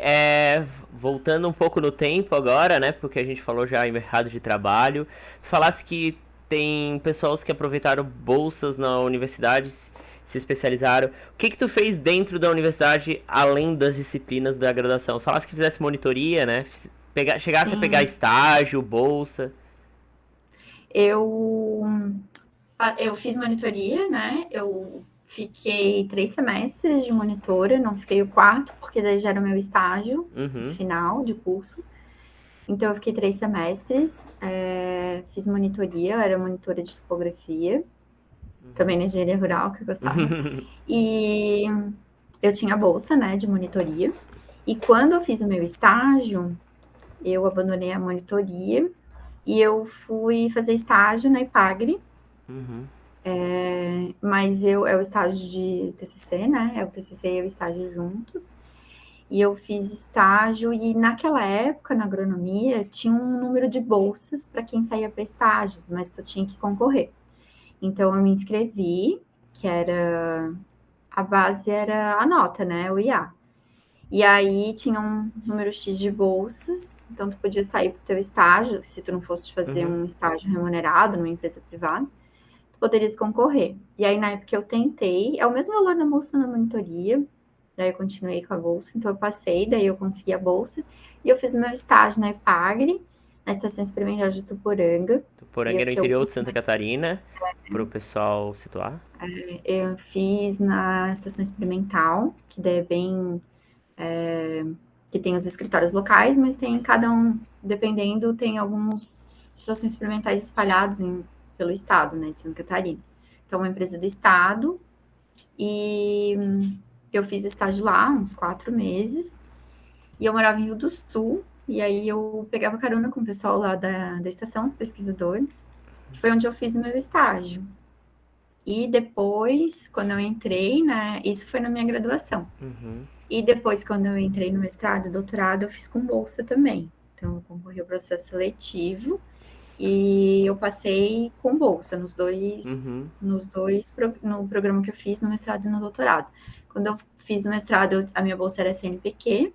voltando um pouco no tempo agora, né? Porque a gente falou já em mercado de trabalho. Tu falasse que tem pessoas que aproveitaram bolsas na universidade, se especializaram. O que que tu fez dentro da universidade, além das disciplinas da graduação? Falasse que fizesse monitoria, né? Chegasse a pegar sim. estágio, bolsa. Eu Eu fiz monitoria, né? Eu fiquei 3 semestres de monitora, não fiquei o quarto, porque daí já era o meu estágio Uhum, final de curso. Então, eu fiquei 3 semestres, fiz monitoria, eu era monitora de topografia, também na engenharia rural, que eu gostava. E eu tinha bolsa, né, de monitoria. E quando eu fiz o meu estágio, eu abandonei a monitoria e eu fui fazer estágio na Ipagre. Mas é o estágio de TCC, né? É o TCC e o estágio juntos. E eu fiz estágio e naquela época, na agronomia, tinha um número de bolsas para quem saía para estágios, mas tu tinha que concorrer. Então eu me inscrevi, a base era a nota, né? O IA. E aí tinha um número X de bolsas, então tu podia sair pro teu estágio, se tu não fosse fazer um estágio remunerado numa empresa privada, tu poderias concorrer. E aí na época eu tentei, é o mesmo valor da bolsa na monitoria, daí eu continuei com a bolsa, então eu passei, daí eu consegui a bolsa, e eu fiz o meu estágio na Ipagre, na Estação Experimental de Tuporanga. Tuporanga no interior de Santa Catarina, para o pessoal situar. Eu fiz na Estação Experimental, que daí é bem... que tem os escritórios locais, mas tem cada um, dependendo, tem algumas estações experimentais espalhadas pelo estado, né, de Santa Catarina. Então, é uma empresa do estado, e eu fiz estágio lá, uns 4 meses, e eu morava em Rio do Sul, e aí eu pegava carona com o pessoal lá da estação, os pesquisadores, que foi onde eu fiz o meu estágio. E depois, quando eu entrei, né, isso foi na minha graduação. E depois, quando eu entrei no mestrado e doutorado, eu fiz com bolsa também. Então, eu concorri ao processo seletivo e eu passei com bolsa no programa que eu fiz, no mestrado e no doutorado. Quando eu fiz o mestrado, a minha bolsa era CNPq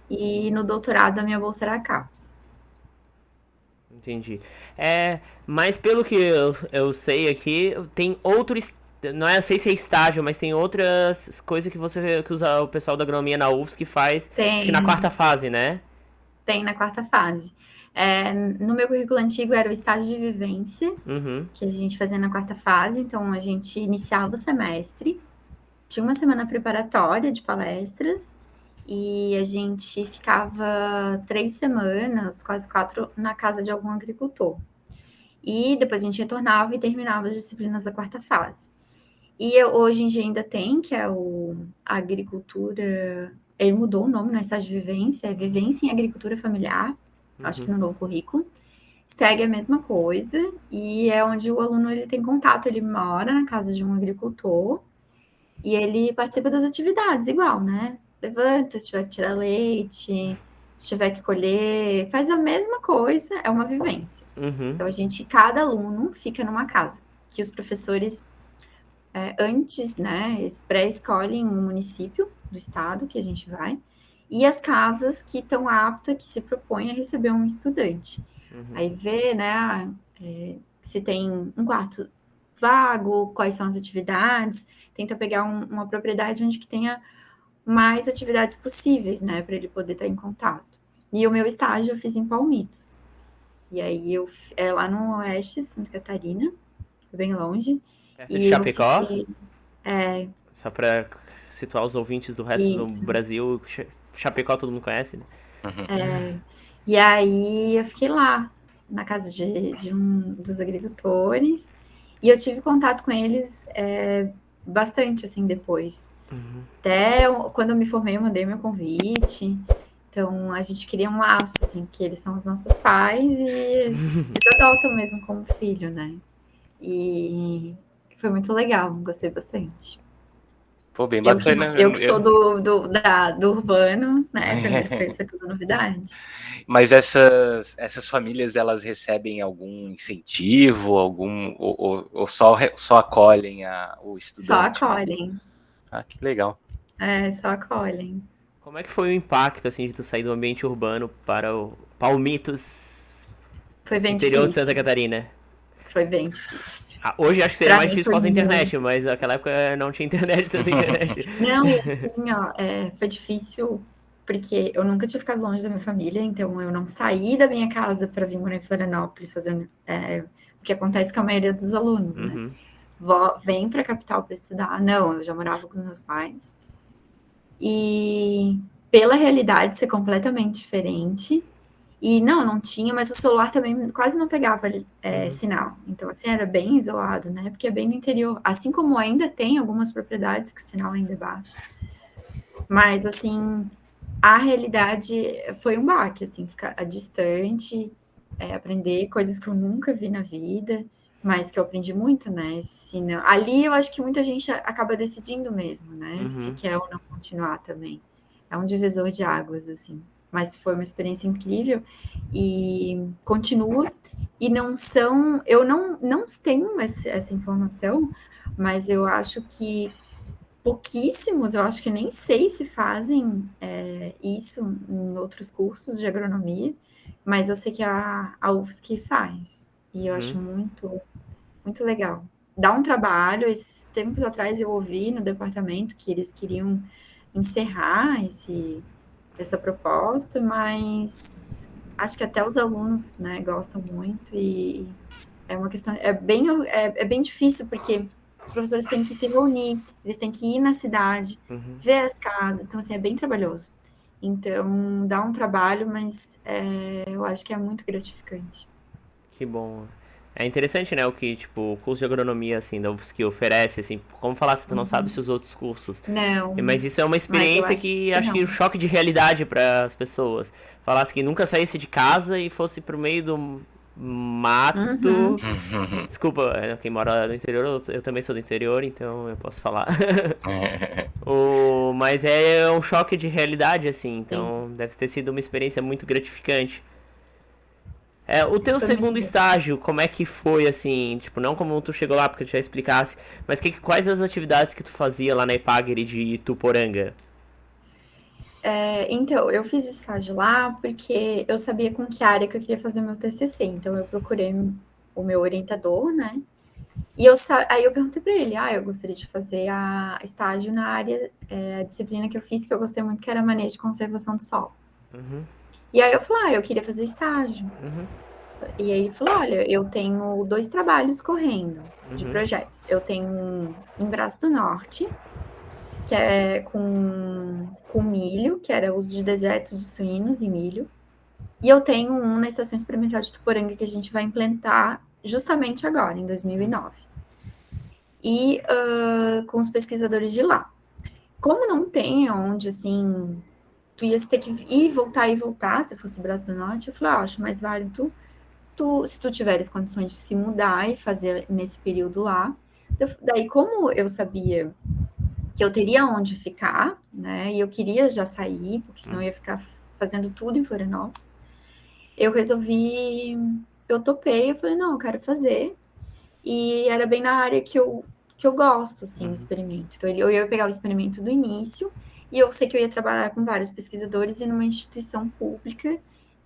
e no doutorado a minha bolsa era a CAPES. Entendi. Mas pelo que eu sei aqui, tem outros... Não sei se é estágio, mas tem outras coisas que usa o pessoal da agronomia na UFSC que faz, acho que na 4ª fase, né? Tem na 4ª fase. No meu currículo antigo era o estágio de vivência, que a gente fazia na 4ª fase, então a gente iniciava o semestre, tinha uma semana preparatória de palestras, e a gente ficava 3 semanas, quase 4, na casa de algum agricultor. E depois a gente retornava e terminava as disciplinas da 4ª fase. E hoje em dia ainda tem, que é a agricultura... Ele mudou o nome, não é estágio de vivência, é vivência em agricultura familiar, acho que no novo currículo. Segue a mesma coisa, e é onde o aluno ele tem contato, ele mora na casa de um agricultor, e ele participa das atividades, igual, né? Levanta, se tiver que tirar leite, se tiver que colher, faz a mesma coisa, é uma vivência. Então, cada aluno fica numa casa, que os professores... antes, né, eles pré-escolhem um município do estado que a gente vai, e as casas que estão aptas, que se propõem a receber um estudante. Aí vê, né, se tem um quarto vago, quais são as atividades, tenta pegar uma propriedade onde que tenha mais atividades possíveis, né, para ele poder estar em contato. E o meu estágio eu fiz em Palmitos. E aí lá no oeste, Santa Catarina, bem longe. Perto de Chapecó? É. Só pra situar os ouvintes do resto do Brasil, Chapecó todo mundo conhece, né? E aí eu fiquei lá, na casa de um dos agricultores, e eu tive contato com eles bastante, assim, depois. Até quando eu me formei, eu mandei meu convite. Então, a gente cria um laço, assim, que eles são os nossos pais e eles adotam mesmo como filho, né? E foi muito legal, gostei bastante. Pô, bem bacana. Eu que sou do urbano, né? Foi tudo novidade. Mas essas famílias, elas recebem algum incentivo, ou só acolhem o estudante? Só acolhem. Ah, que legal. Só acolhem. Como é que foi o impacto, assim, de tu sair do ambiente urbano para o Palmitos, foi bem interior difícil. de Santa Catarina? Foi bem difícil. Hoje acho que seria mais difícil por causa da internet, mas naquela época não tinha internet, tanta internet. Não, e assim, ó, foi difícil porque eu nunca tinha ficado longe da minha família, então eu não saí da minha casa para vir morar em Florianópolis, fazendo o que acontece com a maioria dos alunos, né? Vem para a capital para estudar. Não, eu já morava com os meus pais. E pela realidade ser completamente diferente, E não tinha, mas o celular também quase não pegava sinal. Então, assim, era bem isolado, né? Porque é bem no interior. Assim como ainda tem algumas propriedades que o sinal ainda é baixo. Mas, assim, a realidade foi um baque, assim, ficar distante, aprender coisas que eu nunca vi na vida, mas que eu aprendi muito, né? Se não, ali eu acho que muita gente acaba decidindo mesmo, né? Se quer ou não continuar também. É um divisor de águas, assim. Mas foi uma experiência incrível e continua. E não são. Eu não tenho essa informação, mas eu acho que pouquíssimos, eu acho que nem sei se fazem isso em outros cursos de agronomia, mas eu sei que a UFSC faz. E eu acho muito, muito legal. Dá um trabalho. Esses tempos atrás eu ouvi no departamento que eles queriam encerrar essa proposta, mas acho que até os alunos, né, gostam muito e é uma questão, é bem difícil, porque os professores têm que se reunir, eles têm que ir na cidade, ver as casas, então, assim, é bem trabalhoso. Então, dá um trabalho, mas eu acho que é muito gratificante. Que bom. É interessante, né, o que, tipo, o curso de agronomia, assim, da UFSC oferece, assim, como falar se tu não sabe se os outros cursos. Não, Mas isso é uma mas eu experiência que acho que o não. choque de realidade para as pessoas. Falasse que nunca saísse de casa e fosse pro meio do mato. Desculpa, quem mora no interior, eu também sou do interior, então eu posso falar. Mas é um choque de realidade, assim, então deve ter sido uma experiência muito gratificante. O teu Foi muito segundo bom. estágio, como é que foi, assim, tipo, não como tu chegou lá, porque tu já explicasse, mas quais as atividades que tu fazia lá na Epagre de Ituporanga? Então, eu fiz estágio lá porque eu sabia com que área que eu queria fazer meu TCC. Então, eu procurei o meu orientador, né? E aí eu perguntei para ele, eu gostaria de fazer estágio na área, a disciplina que eu fiz, que eu gostei muito, que era manejo e conservação do solo. E aí eu falei, eu queria fazer estágio. E aí ele falou, olha, eu tenho 2 trabalhos correndo de projetos. Eu tenho um em Braço do Norte, que é com milho, que era uso de dejetos de suínos e milho. E eu tenho um na Estação Experimental de Tuporanga, que a gente vai implantar justamente agora, em 2009. E com os pesquisadores de lá. Como não tem onde, assim, tu ia ter que ir, e voltar, se fosse Braço do Norte, eu falei, acho mais válido se tu tiveres condições de se mudar e fazer nesse período lá. Daí, como eu sabia que eu teria onde ficar, né, e eu queria já sair, porque senão eu ia ficar fazendo tudo em Florianópolis, eu topei, eu falei, não, eu quero fazer. E era bem na área que eu gosto, assim, o experimento. Então, eu ia pegar o experimento do início, e eu sei que eu ia trabalhar com vários pesquisadores e numa instituição pública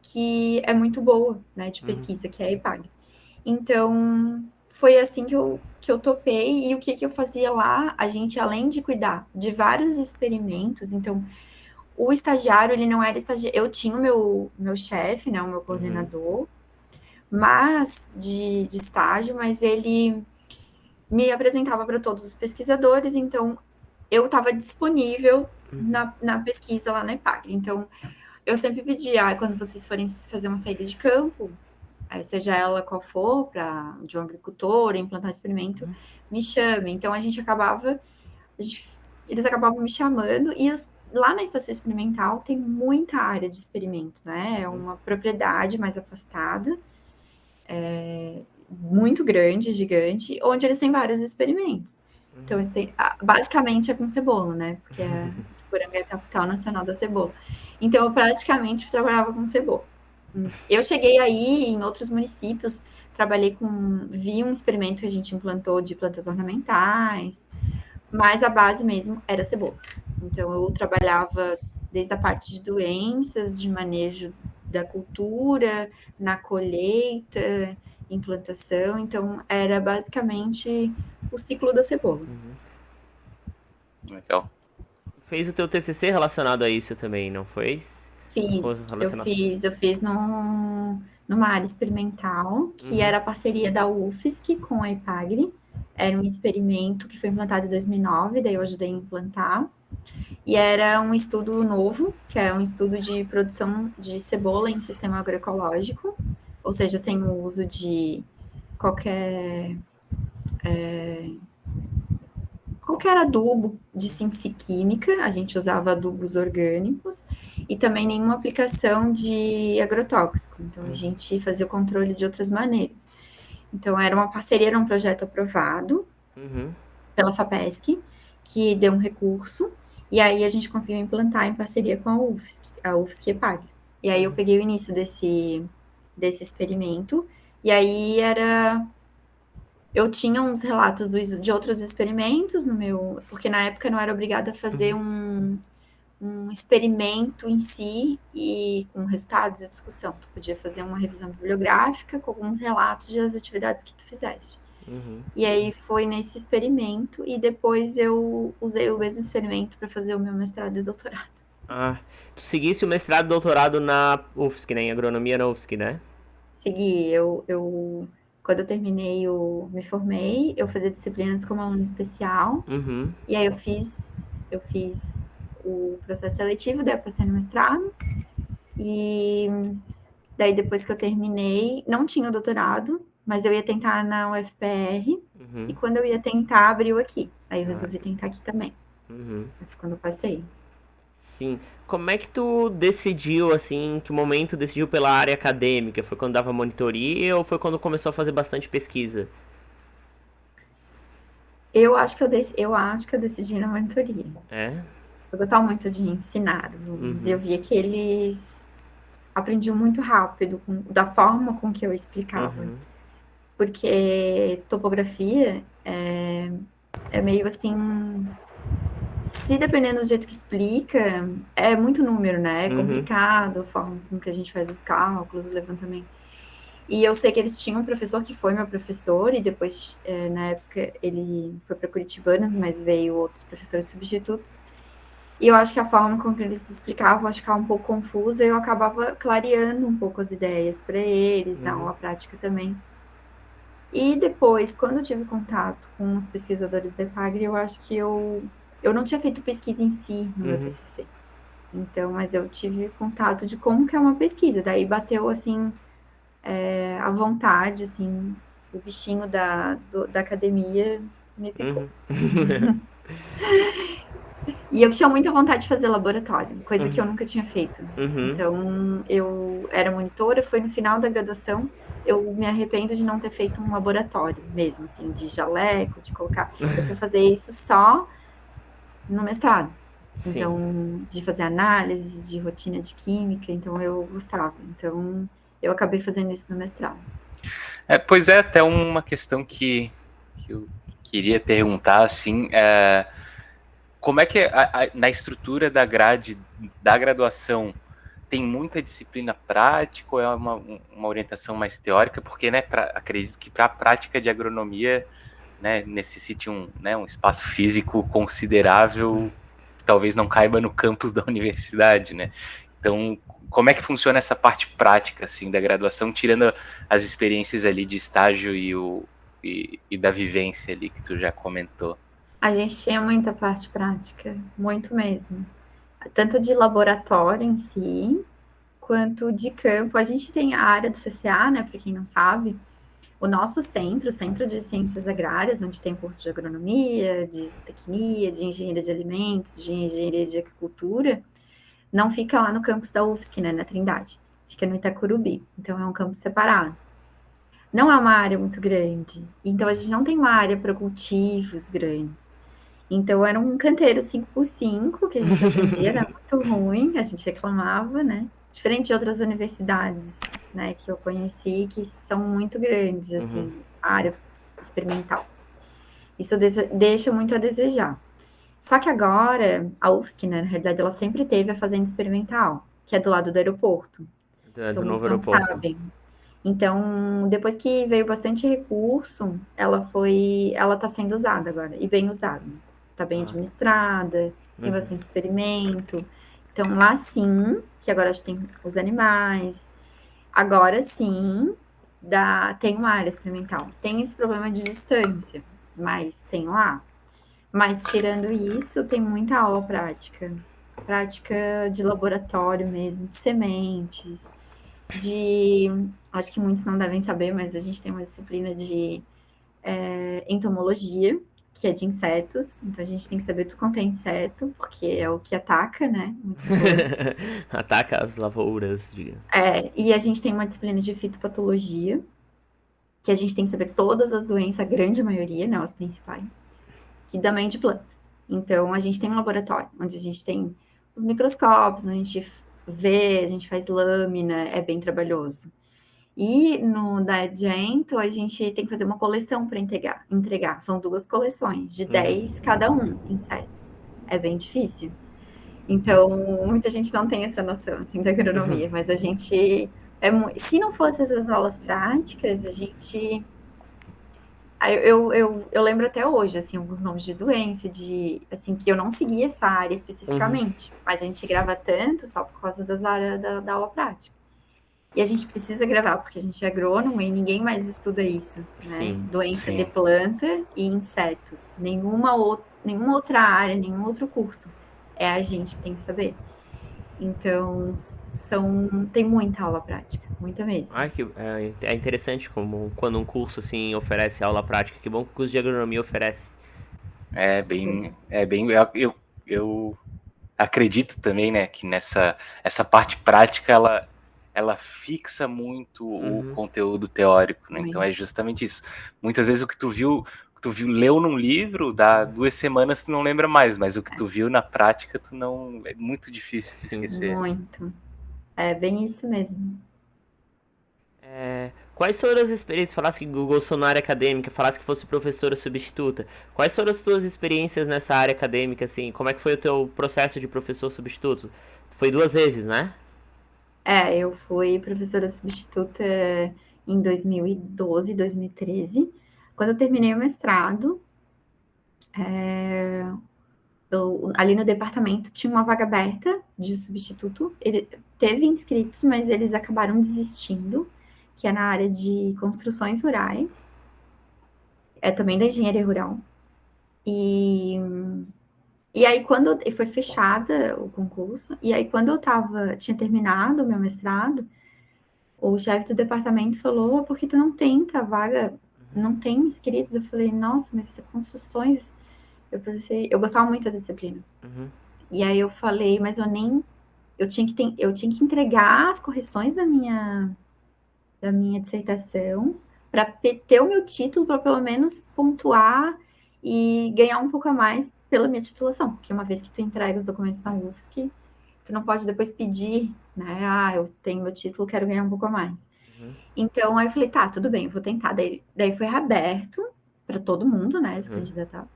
que é muito boa, né, de pesquisa, que é a EPAG. Então, foi assim que eu topei. E o que eu fazia lá? A gente, além de cuidar de vários experimentos, então, o estagiário, ele não era estagiário. Eu tinha o meu chefe, né, o meu coordenador, mas de estágio, mas ele me apresentava para todos os pesquisadores, então eu estava disponível na pesquisa lá na EPAGRE. Então, eu sempre pedia, quando vocês forem fazer uma saída de campo, seja ela qual for, de um agricultor, implantar um experimento, me chame. Então, eles acabavam me chamando, e lá na estação experimental tem muita área de experimento, né? É uma propriedade mais afastada, muito grande, gigante, onde eles têm vários experimentos. Então, eles têm, basicamente é com cebola, né? Porque Tuporanga é a capital nacional da cebola. Então, eu praticamente trabalhava com cebola. Eu cheguei aí em outros municípios, vi um experimento que a gente implantou de plantas ornamentais, mas a base mesmo era cebola. Então, eu trabalhava desde a parte de doenças, de manejo da cultura, na colheita, implantação. Então, era basicamente o ciclo da cebola. Legal. Fez o teu TCC relacionado a isso também, não foi? Eu fiz numa área experimental, que era a parceria da UFSC com a EPAGRE. Era um experimento que foi implantado em 2009, daí eu ajudei a implantar. E era um estudo novo, que é um estudo de produção de cebola em sistema agroecológico, ou seja, sem o uso de qualquer adubo de síntese química, a gente usava adubos orgânicos e também nenhuma aplicação de agrotóxico. Então, a gente fazia o controle de outras maneiras. Então, era uma parceria, era um projeto aprovado pela FAPESC, que deu um recurso, e aí a gente conseguiu implantar em parceria com a UFSC EPAG. E aí eu peguei o início desse experimento, e aí eu tinha uns relatos de outros experimentos no meu, porque na época eu não era obrigada a fazer um experimento em si e com resultados e discussão. Tu podia fazer uma revisão bibliográfica com alguns relatos das atividades que tu fizeste. E aí foi nesse experimento e depois eu usei o mesmo experimento para fazer o meu mestrado e doutorado. Ah, tu seguisse o mestrado e doutorado na UFSC, né? Em agronomia na UFSC, né? Segui, quando eu terminei, me formei, eu fazia disciplinas como aluno especial, e aí eu fiz o processo seletivo, daí eu passei no mestrado, e daí depois que eu terminei, não tinha o doutorado, mas eu ia tentar na UFPR, e quando eu ia tentar, abriu aqui. Aí eu resolvi tentar aqui também. Foi quando eu passei. Sim. Como é que tu decidiu, assim, em que momento decidiu pela área acadêmica? Foi quando dava monitoria ou foi quando começou a fazer bastante pesquisa? Eu acho que eu decidi na monitoria. É? Eu gostava muito de ensinar os alunos, e eu via que eles aprendiam muito rápido da forma com que eu explicava. Porque topografia é meio assim, se dependendo do jeito que explica, é muito número, né? É complicado a forma com que a gente faz os cálculos, o levantamento. E eu sei que eles tinham um professor que foi meu professor, e depois, na época, ele foi para Curitibanos, mas veio outros professores substitutos. E eu acho que a forma com que eles explicavam, eu acho que ficava um pouco confusa, e eu acabava clareando um pouco as ideias para eles, na aula prática também. E depois, quando eu tive contato com os pesquisadores da EPAGRE, eu acho que eu não tinha feito pesquisa em si no meu TCC. Então, mas eu tive contato de como que é uma pesquisa. Daí bateu, assim, a vontade, assim, o bichinho da academia me picou. E eu tinha muita vontade de fazer laboratório, coisa que eu nunca tinha feito. Então, eu era monitora, foi no final da graduação, eu me arrependo de não ter feito um laboratório mesmo, assim, de jaleco, de colocar. Eu fui fazer isso só no mestrado. Sim. Então, de fazer análise, de rotina de química, então eu gostava. Então, eu acabei fazendo isso no mestrado. Pois é, até uma questão que eu queria perguntar, assim, como é que na estrutura da grade da graduação tem muita disciplina prática ou é uma orientação mais teórica? Porque, né, acredito que para a prática de agronomia, né, necessite um espaço físico considerável, que talvez não caiba no campus da universidade, né? Então, como é que funciona essa parte prática, assim, da graduação, tirando as experiências ali de estágio e da vivência ali que tu já comentou? A gente tinha muita parte prática, muito mesmo. Tanto de laboratório em si, quanto de campo. A gente tem a área do CCA, né, para quem não sabe, o nosso centro, o Centro de Ciências Agrárias, onde tem curso de agronomia, de zootecnia, de engenharia de alimentos, de engenharia de agricultura, não fica lá no campus da UFSC, né, na Trindade. Fica no Itacurubi. Então, é um campus separado. Não é uma área muito grande. Então, a gente não tem uma área para cultivos grandes. Então, era um canteiro 5x5 que a gente aprendia, era muito ruim, a gente reclamava, né? Diferente de outras universidades, né, que eu conheci, que são muito grandes, assim, a área experimental. Isso deixa muito a desejar. Só que agora, a UFSC, né, na realidade, ela sempre teve a fazenda experimental, que é do lado do aeroporto. Então, Do muitos novo não aeroporto. sabem. Então, depois que veio bastante recurso, ela está sendo usada agora, e bem usada. Está bem administrada, tem bastante experimento. Então, lá sim, que agora a gente tem os animais, agora sim, tem uma área experimental. Tem esse problema de distância, mas tem lá. Mas tirando isso, tem muita aula prática. Prática de laboratório mesmo, de sementes, de... Acho que muitos não devem saber, mas a gente tem uma disciplina de entomologia, que é de insetos. Então a gente tem que saber tudo quanto é inseto, porque é o que ataca, né? Muitas plantas. Ataca as lavouras, diga. E a gente tem uma disciplina de fitopatologia, que a gente tem que saber todas as doenças, a grande maioria, né? As principais, que também de plantas. Então a gente tem um laboratório, onde a gente tem os microscópios, onde a gente vê, a gente faz lâmina, é bem trabalhoso. E no da Gento, a gente tem que fazer uma coleção para entregar. São 2 coleções, de 10 cada um, insetos. É bem difícil. Então, muita gente não tem essa noção, assim, da agronomia, mas a gente... se não fosse essas aulas práticas, a gente... Eu lembro até hoje, assim, alguns nomes de doença, assim, que eu não seguia essa área especificamente, mas a gente grava tanto só por causa das áreas da aula prática. E a gente precisa gravar, porque a gente é agrônomo e ninguém mais estuda isso, né? Sim. Doença de Sim. planta e insetos. Nenhuma outra área, nenhum outro curso. É a gente que tem que saber. Então, tem muita aula prática, muita mesmo. Ai, é interessante como quando um curso assim oferece aula prática. Que bom que o curso de agronomia oferece. É bem, eu acredito também, né, que essa parte prática ela fixa muito o conteúdo teórico, né? Então é justamente isso. Muitas vezes o que tu viu, leu num livro, dá 2 semanas tu não lembra mais, mas o que tu viu na prática tu não, é muito difícil de Sim. esquecer. Muito. É bem isso mesmo. Quais foram as experiências? Falasse que Google sou na área acadêmica, falasse que fosse professora substituta. Quais foram as tuas experiências nessa área acadêmica, assim? Como é que foi o teu processo de professor substituto? Foi 2 vezes, né? Eu fui professora substituta em 2012, 2013. Quando eu terminei o mestrado, ali no departamento tinha uma vaga aberta de substituto. Ele teve inscritos, mas eles acabaram desistindo, que é na área de construções rurais. É também da engenharia rural. E aí, quando foi fechada o concurso, e aí, quando tinha terminado o meu mestrado, o chefe do departamento falou: por que tu não tenta a vaga? Não tem inscritos? Eu falei: nossa, mas construções. Eu pensei, eu gostava muito da disciplina. E aí eu falei: mas eu tinha que entregar as correções da minha dissertação para ter o meu título, para pelo menos pontuar e ganhar um pouco a mais pela minha titulação, porque uma vez que tu entrega os documentos na UFSC, tu não pode depois pedir, né? Eu tenho meu título, quero ganhar um pouco a mais. Então, aí eu falei, tá, tudo bem, eu vou tentar. Daí foi reaberto para todo mundo, né, se candidatar.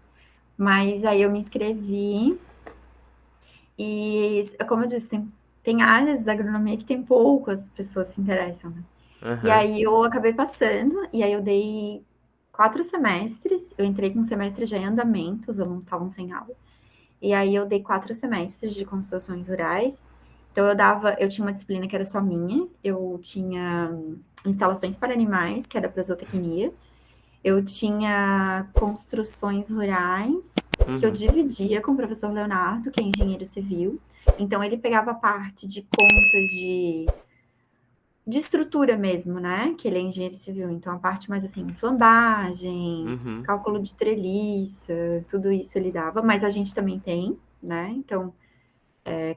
Mas aí eu me inscrevi e, como eu disse, tem áreas da agronomia que tem poucas pessoas se interessam, né? E aí eu acabei passando, e aí eu dei 4 semestres, eu entrei com um semestre já em andamento, os alunos estavam sem aula. E aí eu dei 4 semestres de construções rurais. Então eu tinha uma disciplina que era só minha, eu tinha instalações para animais, que era para zootecnia. Eu tinha construções rurais, que eu dividia com o professor Leonardo, que é engenheiro civil. Então ele pegava a parte de contas de estrutura mesmo, né? Que ele é engenheiro civil, então a parte mais assim, flambagem, cálculo de treliça, tudo isso ele dava, mas a gente também tem, né? Então,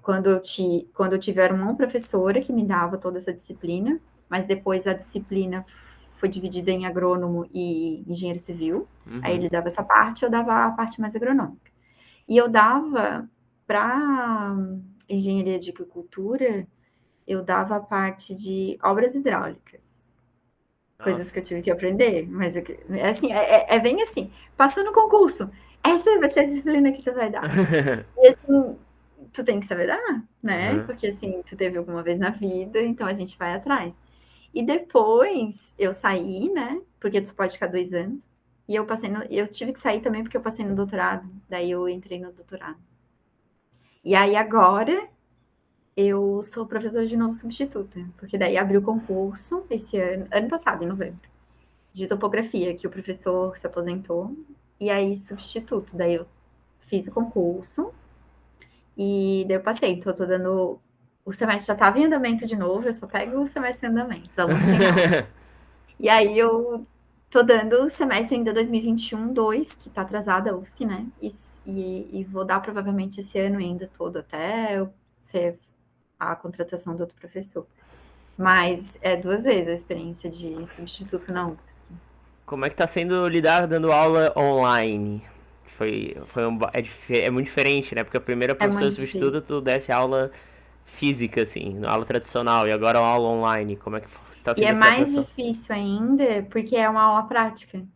quando eu tiver uma professora que me dava toda essa disciplina, mas depois a disciplina foi dividida em agrônomo e engenheiro civil, aí ele dava essa parte, eu dava a parte mais agronômica. E eu dava para engenharia de agricultura, eu dava a parte de obras hidráulicas. Coisas que eu tive que aprender, mas assim, é bem assim, passou no concurso, essa vai ser a disciplina que tu vai dar. E assim, tu tem que saber dar, né? Porque assim, tu teve alguma vez na vida, então a gente vai atrás. E depois eu saí, né? Porque tu pode ficar 2 anos. E eu tive que sair também porque eu passei no doutorado, daí eu entrei no doutorado. E aí agora eu sou professora de novo substituta, porque daí abriu o concurso esse ano passado, em novembro, de topografia, que o professor se aposentou, e aí substituto. Daí eu fiz o concurso e daí eu passei. Então, eu tô dando. O semestre já tava em andamento de novo, eu só pego o semestre em andamento, os alunos sem aula. E aí eu tô dando o semestre ainda 2021-2, que tá atrasada a UFSC, né? E vou dar provavelmente esse ano ainda todo, até eu ser a contratação do outro professor. Mas é 2 vezes a experiência de substituto na UFSC. Como é que tá sendo lidar dando aula online? É muito diferente, né? Porque a primeira É professora muito substituta, difícil. tu desse aula física, assim, aula tradicional, e agora uma aula online. Como é que está E sendo é essa mais adaptação? difícil ainda porque é uma aula prática.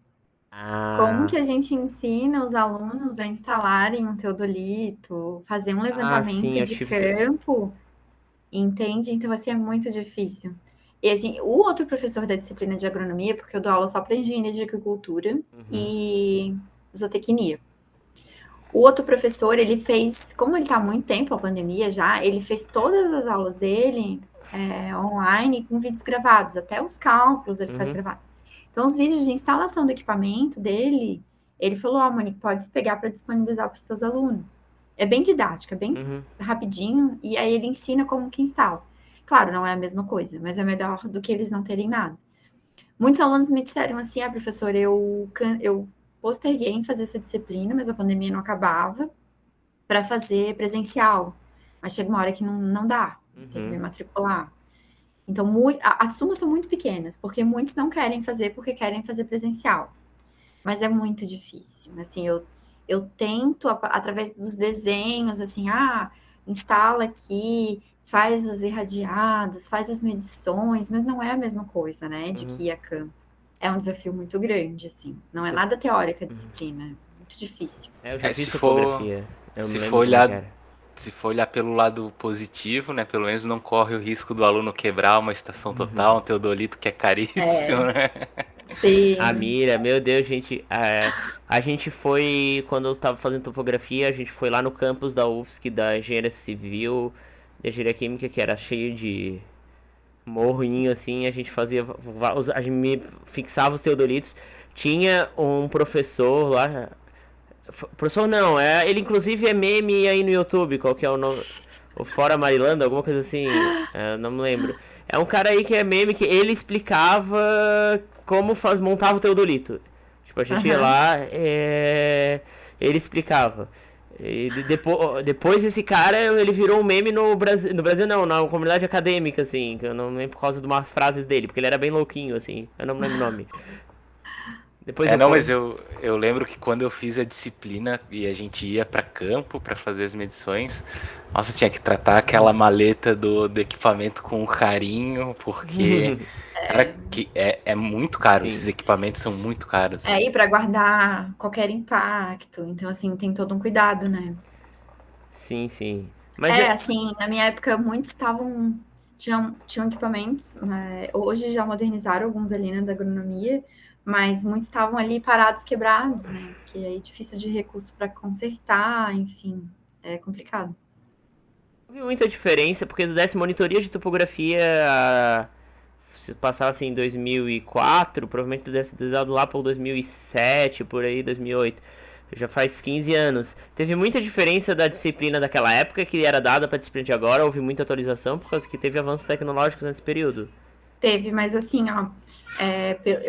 Como Ah, que a gente ensina os alunos a instalarem um teodolito, fazer um sim, levantamento eu de tive. campo, entende? Então, assim, é muito difícil. E o outro professor da disciplina de agronomia, porque eu dou aula só para engenharia de agricultura Uhum, e zootecnia. O outro professor, ele fez, como ele está há muito tempo, a pandemia já, ele fez todas as aulas dele online com vídeos gravados, até os cálculos ele faz uhum, gravado. Então, os vídeos de instalação do equipamento dele, ele falou: Ó, Monique, pode pegar para disponibilizar para os seus alunos. É bem didático, é bem uhum, rapidinho, e aí ele ensina como que instala. Claro, não é a mesma coisa, mas é melhor do que eles não terem nada. Muitos alunos me disseram assim: ah, professora, eu posterguei em fazer essa disciplina, mas a pandemia não acabava, para fazer presencial. Mas chega uma hora que não dá, tem que me uhum. matricular. Então, as turmas são muito pequenas, porque muitos não querem fazer porque querem fazer presencial. Mas é muito difícil. Assim, eu tento, através dos desenhos, assim, instala aqui, faz as irradiadas, faz as medições, mas não é a mesma coisa, né, de Uhum. que ir a campo. É um desafio muito grande, assim. Não é nada teórica a disciplina, é muito difícil. É, eu já É, fiz topografia. Eu me se for lembro como é que olhar, era. se for olhar pelo lado positivo, né? Pelo menos não corre o risco do aluno quebrar uma estação total, um teodolito que é caríssimo, É, né? A sim. mira, meu Deus, gente. A gente foi, quando eu tava fazendo topografia, a gente foi lá no campus da UFSC, da Engenharia Civil, da Engenharia Química, que era cheio de morrinho, assim. A gente fazia, a gente fixava os teodolitos. Tinha um professor lá. Professor não, ele inclusive é meme aí no YouTube, qual que é o nome? O Fora Marilanda, alguma coisa assim, não me lembro. É um cara aí que é meme que ele explicava como montava o teodolito. Tipo, a gente ia Aham. lá, ele explicava. Depois esse cara, ele virou um meme no Brasil não, na comunidade acadêmica, assim, que eu não lembro por causa de umas frases dele, porque ele era bem louquinho, assim, eu não me lembro o nome. Depois É, eu não, mas conto. eu lembro que quando eu fiz a disciplina e a gente ia para campo para fazer as medições, nossa, tinha que tratar aquela maleta do equipamento com carinho, porque, cara, é muito caro, esses Sim, equipamentos são muito caros. É aí para guardar qualquer impacto. Então, assim, tem todo um cuidado, né? sim, sim. Mas É, é. assim, na minha época, muitos tinham equipamentos, né? Hoje já modernizaram alguns ali, né, da agronomia, mas muitos estavam ali parados, quebrados, né? Porque aí é difícil de recurso para consertar, enfim, é complicado. Não vi muita diferença, porque do desse monitoria de topografia, se passasse em 2004, provavelmente tu deve ter dado lá para 2007, por aí, 2008. Já faz 15 anos. Teve muita diferença da disciplina daquela época, que era dada para a disciplina de agora, houve muita atualização, por causa que teve avanços tecnológicos nesse período. Teve, mas assim, ó,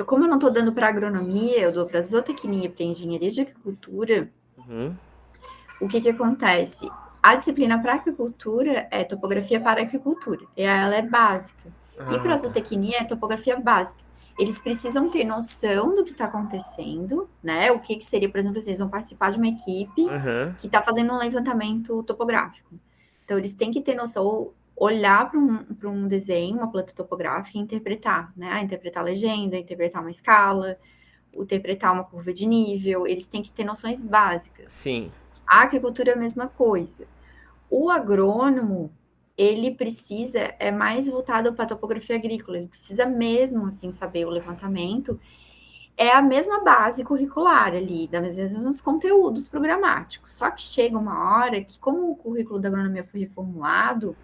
como eu não estou dando para agronomia, eu dou para zootecnia, para engenharia de agricultura. Uhum. O que que acontece? A disciplina para agricultura é topografia para agricultura, e ela é básica. E para Ah, a tá. zootecnia é topografia básica. Eles precisam ter noção do que está acontecendo, né? O que que seria, por exemplo, eles vão participar de uma equipe Uhum. que está fazendo um levantamento topográfico. Então, eles têm que ter noção, olhar para um desenho, uma planta topográfica e interpretar, né? Interpretar a legenda, interpretar uma escala, interpretar uma curva de nível. Eles têm que ter noções básicas. Sim. A agricultura é a mesma coisa. O agrônomo, ele precisa, é mais voltado para a topografia agrícola, ele precisa mesmo, assim, saber o levantamento. É a mesma base curricular ali, das mesmos conteúdos programáticos. Só que chega uma hora que, como o currículo da agronomia foi reformulado,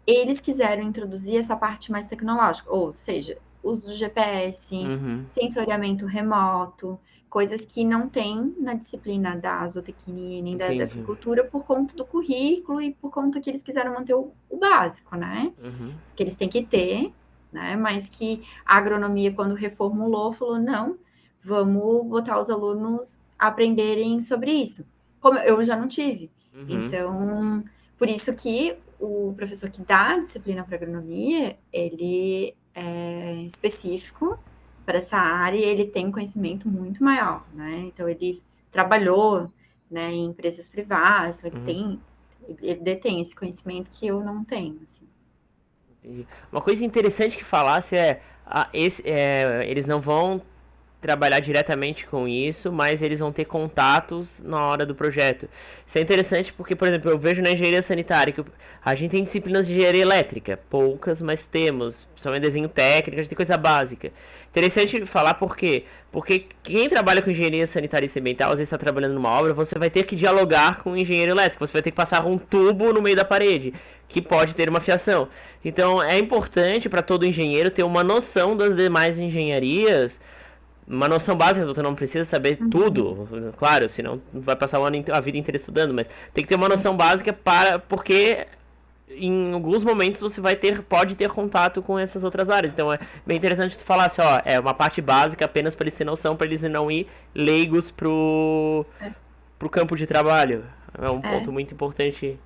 eles quiseram introduzir essa parte mais tecnológica, ou seja, uso do GPS, Uhum. sensoriamento remoto, coisas que não tem na disciplina da zootecnia nem da Entendi. apicultura por conta do currículo e por conta que eles quiseram manter o básico, né? Uhum. Que eles têm que ter, né? Mas que a agronomia, quando reformulou, falou, não, vamos botar os alunos a aprenderem sobre isso. Como eu já não tive. Uhum. Então, por isso que o professor que dá a disciplina para agronomia, ele é específico para essa área e ele tem um conhecimento muito maior, né? Então, ele trabalhou, né, em empresas privadas, então ele detém esse conhecimento que eu não tenho, assim. Entendi. Uma coisa interessante que falasse eles não vão trabalhar diretamente com isso, mas eles vão ter contatos na hora do projeto. Isso é interessante porque, por exemplo, eu vejo na engenharia sanitária que a gente tem disciplinas de engenharia elétrica, poucas, mas temos, principalmente desenho técnico, a gente tem coisa básica. Interessante falar por quê? Porque quem trabalha com engenharia sanitarista e ambiental, às vezes está trabalhando numa obra, você vai ter que dialogar com o engenheiro elétrico, você vai ter que passar um tubo no meio da parede, que pode ter uma fiação. Então, é importante para todo engenheiro ter uma noção das demais engenharias, uma noção básica, você não precisa saber tudo, claro, senão vai passar a vida inteira estudando, mas tem que ter uma noção básica porque em alguns momentos você pode ter contato com essas outras áreas. Então é bem interessante tu falar assim, ó, é uma parte básica apenas para eles terem noção, para eles não ir leigos pro campo de trabalho. É um ponto muito importante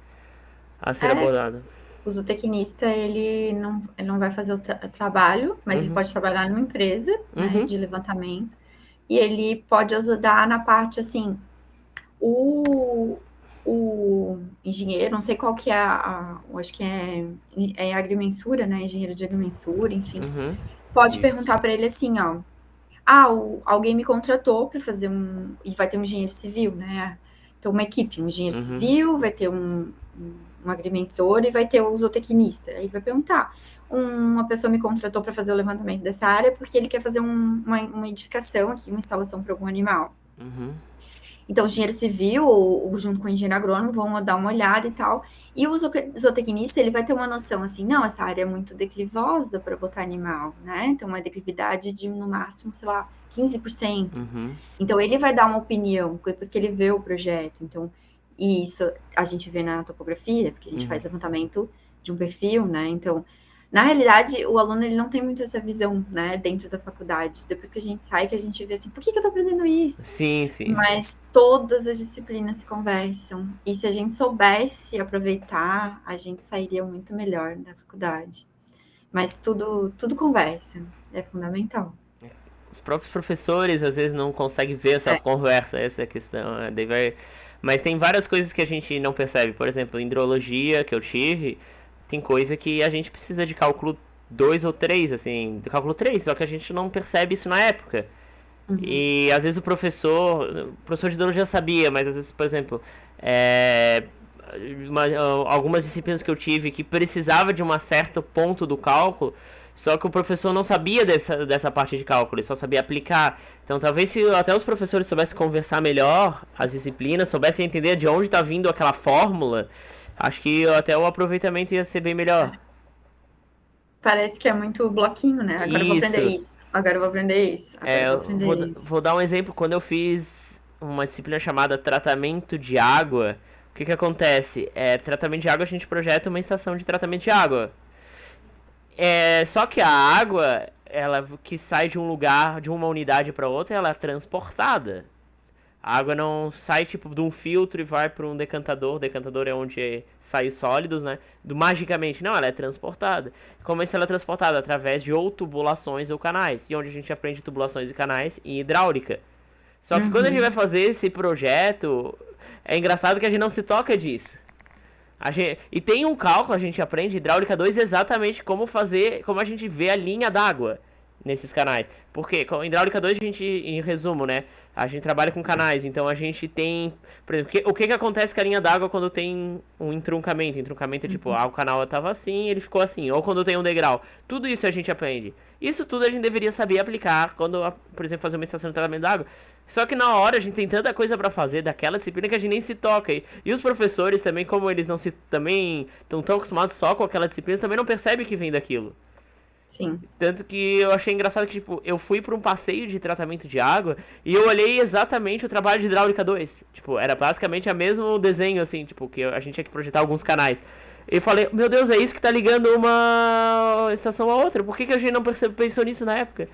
a ser abordado. O zootecnista, ele não vai fazer o trabalho, mas ele pode trabalhar numa empresa, né, de levantamento, e ele pode ajudar na parte, assim, o engenheiro, não sei qual que é acho que é agrimensura, né, engenheiro de agrimensura, enfim, pode perguntar para ele assim, ó, alguém me contratou para fazer e vai ter um engenheiro civil, né, então uma equipe, um engenheiro civil, vai ter um agrimensor e vai ter o zootecnista. Aí vai perguntar, uma pessoa me contratou para fazer o levantamento dessa área porque ele quer fazer uma edificação aqui, uma instalação para algum animal. Então, o engenheiro civil, ou junto com o engenheiro agrônomo, vão dar uma olhada e tal. E o zootecnista, ele vai ter uma noção assim, não, essa área é muito declivosa para botar animal, né? Então, uma declividade de, no máximo, sei lá, 15%. Então, ele vai dar uma opinião depois que ele vê o projeto. Então, e isso a gente vê na topografia, porque a gente faz levantamento de um perfil, né? Então, na realidade, o aluno ele não tem muito essa visão, né, dentro da faculdade. Depois que a gente sai, que a gente vê assim, por que eu tô aprendendo isso? Sim, sim. Mas todas as disciplinas se conversam. E se a gente soubesse aproveitar, a gente sairia muito melhor da faculdade. Mas tudo conversa. É fundamental. Os próprios professores, às vezes, não conseguem ver essa conversa, essa é a questão. Mas tem várias coisas que a gente não percebe. Por exemplo, em hidrologia, que eu tive, tem coisa que a gente precisa de cálculo 2 ou 3, assim, de cálculo 3, só que a gente não percebe isso na época. E às vezes o professor de hidrologia sabia, mas às vezes, por exemplo, algumas disciplinas que eu tive que precisava de um certo ponto do cálculo, só que o professor não sabia dessa parte de cálculo, ele só sabia aplicar. Então talvez se até os professores soubessem conversar melhor as disciplinas, soubessem entender de onde está vindo aquela fórmula, acho que até o aproveitamento ia ser bem melhor. Parece que é muito bloquinho, né? Agora eu vou aprender isso. Agora eu vou aprender isso. Agora eu vou aprender isso. Vou dar um exemplo. Quando eu fiz uma disciplina chamada tratamento de água, o que acontece? Tratamento de água, a gente projeta uma estação de tratamento de água. Só que a água, ela que sai de um lugar, de uma unidade para outra, ela é transportada. A água não sai tipo de um filtro e vai para um decantador. O decantador é onde saem os sólidos, né? Magicamente, não, ela é transportada. Como ela é transportada? Através de ou tubulações ou canais. E onde a gente aprende tubulações e canais em hidráulica. Só que quando a gente vai fazer esse projeto, é engraçado que a gente não se toca disso. E tem um cálculo, a gente aprende hidráulica 2 exatamente como a gente vê a linha d'água nesses canais. Porque com hidráulica 2 a gente, em resumo, né, a gente trabalha com canais, então a gente tem, por exemplo, o que acontece com a linha d'água quando tem um entroncamento? Entroncamento é tipo, o canal estava assim, ele ficou assim, ou quando tem um degrau. Tudo isso a gente aprende. Isso tudo a gente deveria saber aplicar quando, por exemplo, fazer uma estação de tratamento d'água. Só que na hora a gente tem tanta coisa para fazer daquela disciplina que a gente nem se toca. E os professores também, como eles também estão tão acostumados só com aquela disciplina, também não percebem que vem daquilo. Sim. Tanto que eu achei engraçado que, tipo, eu fui pra um passeio de tratamento de água e eu olhei exatamente o trabalho de Hidráulica 2. Tipo, era basicamente o mesmo desenho, assim, tipo, que a gente tinha que projetar alguns canais. E eu falei, meu Deus, é isso que tá ligando uma estação a outra. Por que a gente não pensou nisso na época?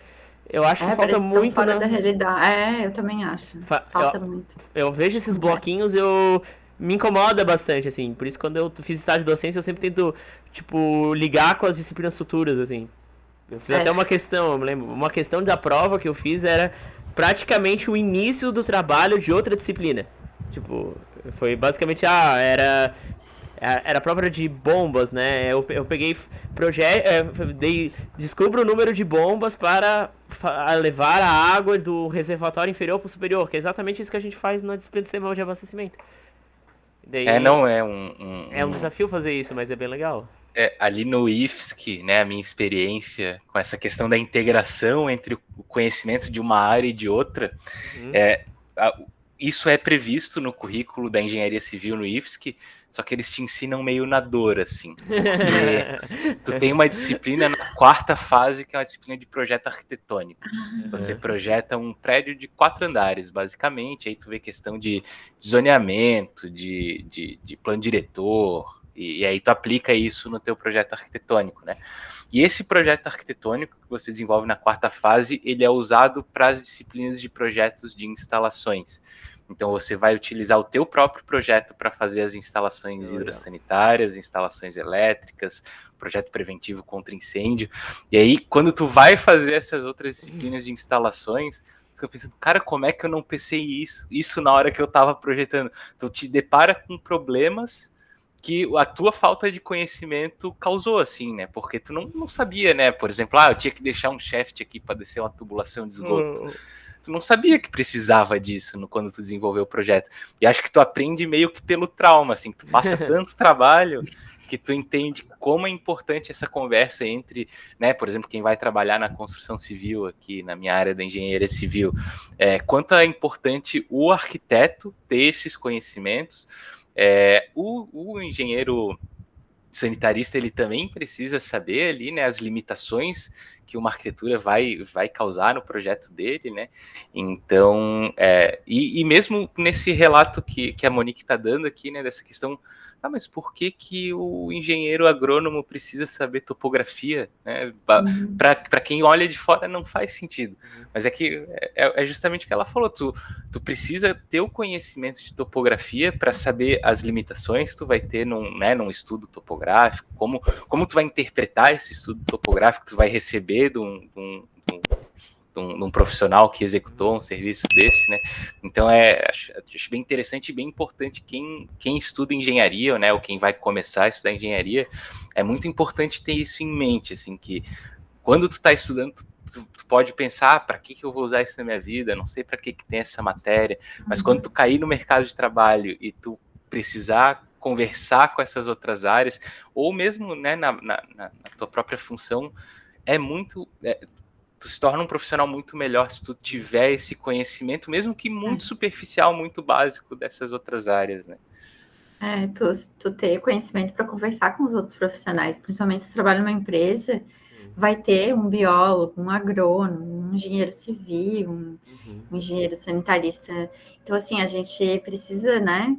Eu acho que falta Parece que estão muito fora na. da realidade. Eu também acho. Eu, Falta muito. eu vejo esses Acontece. bloquinhos, eu me incomoda bastante, assim. Por isso, quando eu fiz estágio de docência, eu sempre tento, tipo, ligar com as disciplinas futuras, assim. Eu fiz até É, uma questão, eu me lembro. Uma questão da prova que eu fiz era praticamente o início do trabalho de outra disciplina. Tipo, foi basicamente, era prova de bombas, né? Eu peguei descubro o número de bombas para levar a água do reservatório inferior para o superior, que é exatamente isso que a gente faz na disciplina de sistema de abastecimento. Daí Não é é um desafio fazer isso, mas é bem legal. ali no IFSC, né, a minha experiência com essa questão da integração entre o conhecimento de uma área e de outra, Uhum. é, a, isso é previsto no currículo da engenharia civil no IFSC, só que eles te ensinam meio na dor, assim, porque tu tem uma disciplina na quarta fase, que é uma disciplina de projeto arquitetônico. Você projeta um prédio de 4 andares, basicamente, aí tu vê questão de zoneamento, de plano diretor, e aí tu aplica isso no teu projeto arquitetônico, né? E esse projeto arquitetônico que você desenvolve na quarta fase, ele é usado para as disciplinas de projetos de instalações. Então você vai utilizar o teu próprio projeto para fazer as instalações hidrossanitárias, instalações elétricas, projeto preventivo contra incêndio. E aí, quando tu vai fazer essas outras disciplinas de instalações, fica pensando, cara, como é que eu não pensei isso na hora que eu estava projetando? Tu te depara com problemas que a tua falta de conhecimento causou, assim, né? Porque tu não sabia, né? Por exemplo, eu tinha que deixar um shaft aqui para descer uma tubulação de esgoto. Tu não sabia que precisava disso quando tu desenvolveu o projeto. E acho que tu aprende meio que pelo trauma, assim, tu passa tanto trabalho que tu entende como é importante essa conversa entre, né, por exemplo, quem vai trabalhar na construção civil aqui, na minha área da engenharia civil, quanto é importante o arquiteto ter esses conhecimentos, o engenheiro sanitarista, ele também precisa saber ali, né, as limitações que uma arquitetura vai causar no projeto dele, né? Então, e mesmo nesse relato que a Monique está dando aqui, né, dessa questão, mas por que o engenheiro agrônomo precisa saber topografia, né? Para quem olha de fora não faz sentido, mas é que é justamente o que ela falou, tu precisa ter o conhecimento de topografia para saber as limitações que tu vai ter num estudo topográfico, como tu vai interpretar esse estudo topográfico que tu vai receber de um profissional que executou um serviço desse, né? Então, acho bem interessante e bem importante quem estuda engenharia, né, ou quem vai começar a estudar engenharia, é muito importante ter isso em mente, assim, que quando tu está estudando, tu pode pensar, para que eu vou usar isso na minha vida? Não sei para que tem essa matéria, mas quando tu cair no mercado de trabalho e tu precisar conversar com essas outras áreas, ou mesmo, né, na tua própria função, tu se torna um profissional muito melhor se tu tiver esse conhecimento, mesmo que muito superficial, muito básico dessas outras áreas, né? Tu ter conhecimento para conversar com os outros profissionais, principalmente se tu trabalha numa empresa, vai ter um biólogo, um agrônomo, um engenheiro civil, um engenheiro sanitarista. Então, assim, a gente precisa, né,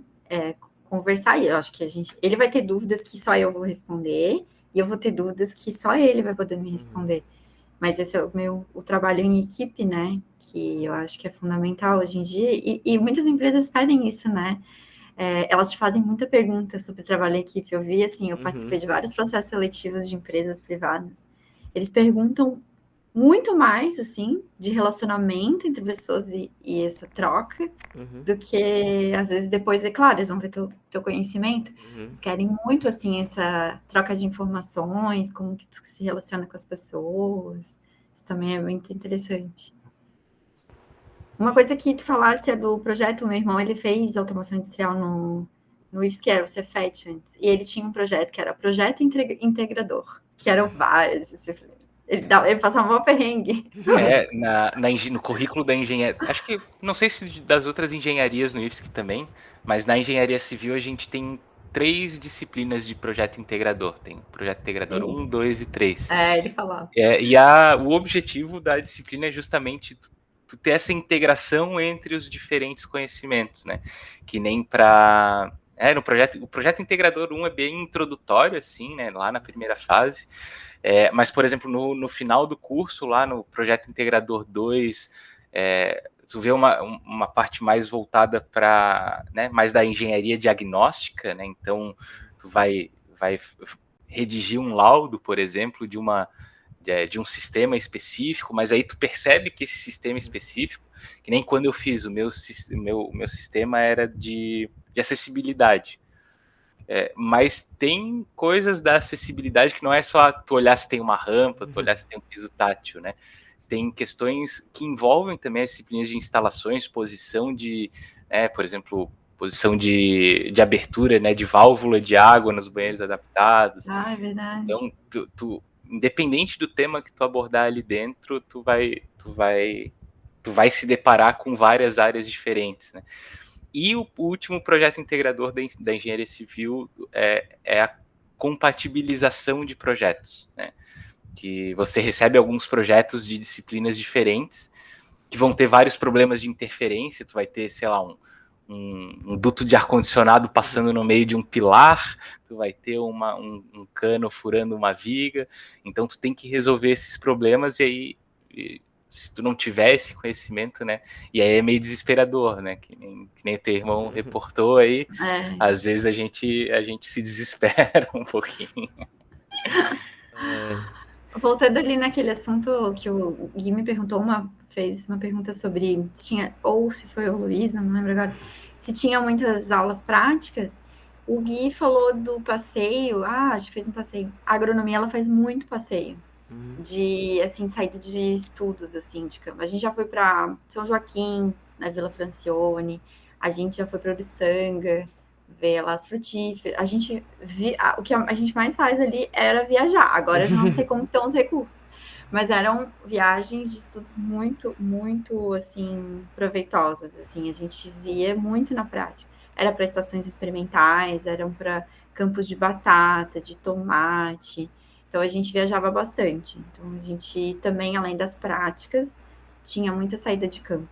conversar. E eu acho que ele vai ter dúvidas que só eu vou responder, e eu vou ter dúvidas que só ele vai poder me responder. Mas esse é o trabalho em equipe, né, que eu acho que é fundamental hoje em dia, e muitas empresas pedem isso, né? Elas te fazem muita pergunta sobre trabalho em equipe. Eu vi, assim, eu participei de vários processos seletivos de empresas privadas. Eles perguntam muito mais, assim, de relacionamento entre pessoas e essa troca, do que, às vezes, depois, é claro, eles vão ver teu conhecimento. Eles querem muito, assim, essa troca de informações, como que tu se relaciona com as pessoas. Isso também é muito interessante. Uma coisa que tu falasse é do projeto, meu irmão, ele fez automação industrial no IFSC, que era o Cefet antes, e ele tinha um projeto que era Projeto Integrador, que eram vários disciplinas. Ele passava um perrengue. No currículo da engenharia, acho que, não sei se das outras engenharias no IFSC também, mas na engenharia civil a gente tem 3 disciplinas de projeto integrador. Tem o projeto integrador 1, 2 e 3. Ele falava. E o objetivo da disciplina é justamente tu ter essa integração entre os diferentes conhecimentos, né? Que nem para... o projeto integrador 1 é bem introdutório, assim, né? Lá na primeira fase. Mas, por exemplo, no final do curso, lá no projeto integrador 2, tu vê uma parte mais voltada para, né, mais da engenharia diagnóstica, né? Então, tu vai redigir um laudo, por exemplo, de um sistema específico, mas aí tu percebe que esse sistema específico, que nem quando eu fiz o meu sistema era de acessibilidade. Mas tem coisas da acessibilidade que não é só tu olhar se tem uma rampa, tu olhar se tem um piso tátil, né? Tem questões que envolvem também as disciplinas de instalações, posição de, por exemplo, posição de abertura, né, de válvula de água nos banheiros adaptados. É verdade. Então, tu independente do tema que tu abordar ali dentro, tu vai se deparar com várias áreas diferentes, né? E o último projeto integrador da engenharia civil é a compatibilização de projetos, né? Que você recebe alguns projetos de disciplinas diferentes que vão ter vários problemas de interferência. Tu vai ter, sei lá, um duto de ar-condicionado passando no meio de um pilar, tu vai ter um cano furando uma viga. Então tu tem que resolver esses problemas, e aí, se tu não tiver esse conhecimento, né, e aí é meio desesperador, né, que nem o teu irmão reportou aí, às vezes a gente se desespera um pouquinho. Voltando ali naquele assunto que o Gui me perguntou, fez uma pergunta sobre se tinha, ou se foi o Luiz, não me lembro agora, se tinha muitas aulas práticas. O Gui falou do passeio, a gente fez um passeio. A agronomia, ela faz muito passeio de, assim, saída de estudos, assim, de campo. A gente já foi para São Joaquim, na Vila Francione, a gente já foi para Uruçanga, ver lá as frutíferas. O que a gente mais faz ali era viajar. Agora eu já não sei como estão os recursos, mas eram viagens de estudos muito, muito, assim, proveitosas, assim. A gente via muito na prática. Era para estações experimentais, eram para campos de batata, de tomate. Então a gente viajava bastante. Então a gente também, além das práticas, tinha muita saída de campo.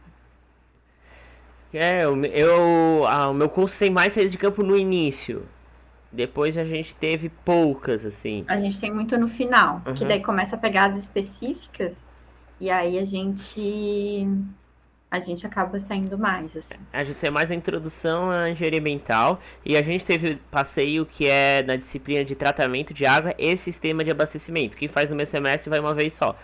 O meu curso tem mais saídas de campo no início. Depois a gente teve poucas, assim. A gente tem muito no final, que daí começa a pegar as específicas e aí a gente acaba saindo mais, assim. A gente saiu mais na introdução à engenharia ambiental, e a gente teve passeio que é na disciplina de tratamento de água e sistema de abastecimento. Quem faz no meu semestre vai uma vez só.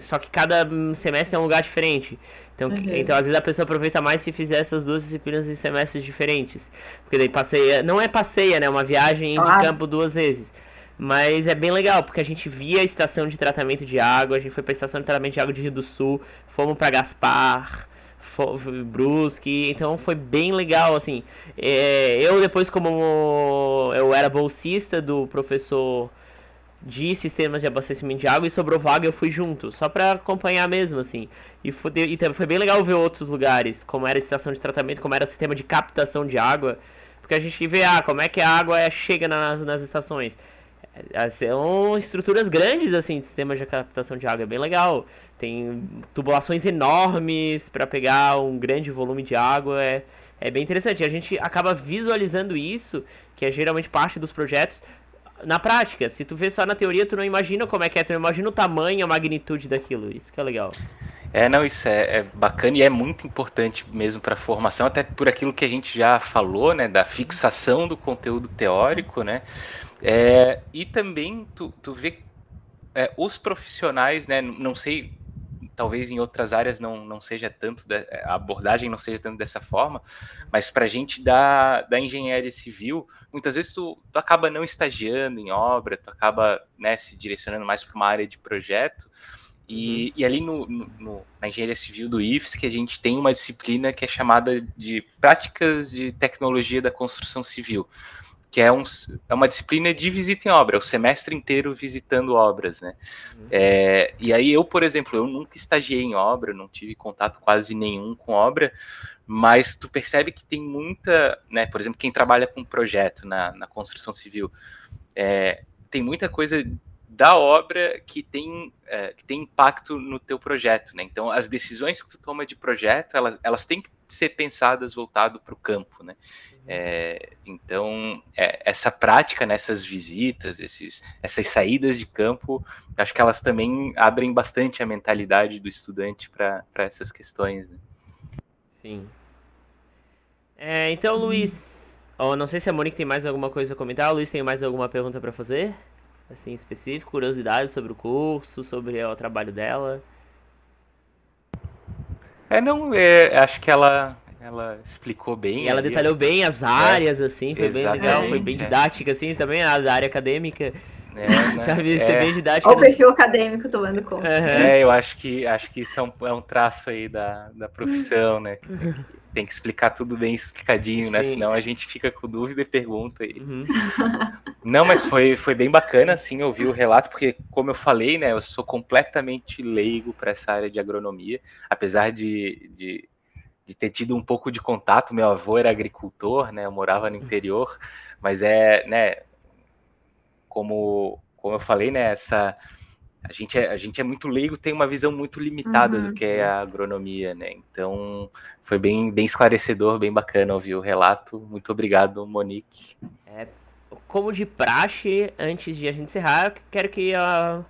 Só que cada semestre é um lugar diferente. Então, às vezes a pessoa aproveita mais se fizer essas duas disciplinas em semestres diferentes. Porque daí passeia. Não é passeia, né? É uma viagem de campo 2 vezes. Mas é bem legal, porque a gente via a estação de tratamento de água, a gente foi pra estação de tratamento de água de Rio do Sul, fomos pra Gaspar, Brusque, então foi bem legal, assim. Eu depois, como eu era bolsista do professor de sistemas de abastecimento de água e sobrou vaga, eu fui junto, só pra acompanhar mesmo, assim. E foi bem legal ver outros lugares, como era a estação de tratamento, como era o sistema de captação de água, porque a gente vê, como é que a água chega nas estações. São estruturas grandes, assim, de sistema de captação de água, é bem legal. Tem tubulações enormes para pegar um grande volume de água, é bem interessante. A gente acaba visualizando isso, que é geralmente parte dos projetos, na prática. Se tu vê só na teoria, tu não imagina como é que é, tu não imagina o tamanho, a magnitude daquilo, isso que é legal. Isso é bacana e é muito importante mesmo para a formação, até por aquilo que a gente já falou, né, da fixação do conteúdo teórico, né, e também tu vê os profissionais, né, não sei, talvez em outras áreas não seja tanto, a abordagem não seja tanto dessa forma, mas para a gente da engenharia civil, muitas vezes tu acaba não estagiando em obra, tu acaba, né, se direcionando mais para uma área de projeto. E ali na engenharia civil do IFES, que a gente tem uma disciplina que é chamada de práticas de tecnologia da construção civil, que é uma disciplina de visita em obra, é o semestre inteiro visitando obras, né? E aí eu, por exemplo, eu nunca estagiei em obra, não tive contato quase nenhum com obra, mas tu percebe que tem muita, né? Por exemplo, quem trabalha com projeto na construção civil, tem muita coisa da obra que tem impacto no teu projeto, né? Então, as decisões que tu toma de projeto, elas têm que ser pensadas voltado para o campo, né? Então, essa prática nessas visitas, essas saídas de campo, acho que elas também abrem bastante a mentalidade do estudante para essas questões, né? Sim. Então, Luiz, não sei se a Monique tem mais alguma coisa a comentar. O Luiz tem mais alguma pergunta para fazer? Assim, específico, curiosidade sobre o curso, sobre o trabalho dela? Acho que ela explicou bem. E ela ali, detalhou bem as áreas, assim, foi bem legal, foi bem exatamente, didática, assim, também da área acadêmica. né? Sabe, ser bem didática. Olha o perfil acadêmico tomando conta. Eu acho que isso é um traço aí da profissão, né? Que tem que explicar tudo bem explicadinho, né? Sim. Senão a gente fica com dúvida e pergunta aí. Não, mas foi bem bacana, assim, ouvir o relato, porque, como eu falei, né, eu sou completamente leigo para essa área de agronomia, apesar de ter tido um pouco de contato. Meu avô era agricultor, né, eu morava no interior, mas né, como eu falei, né, a gente é muito leigo, tem uma visão muito limitada do que é a agronomia, né? Então, foi bem esclarecedor, bem bacana ouvir o relato. Muito obrigado, Monique. Como de praxe, antes de a gente encerrar, quero que a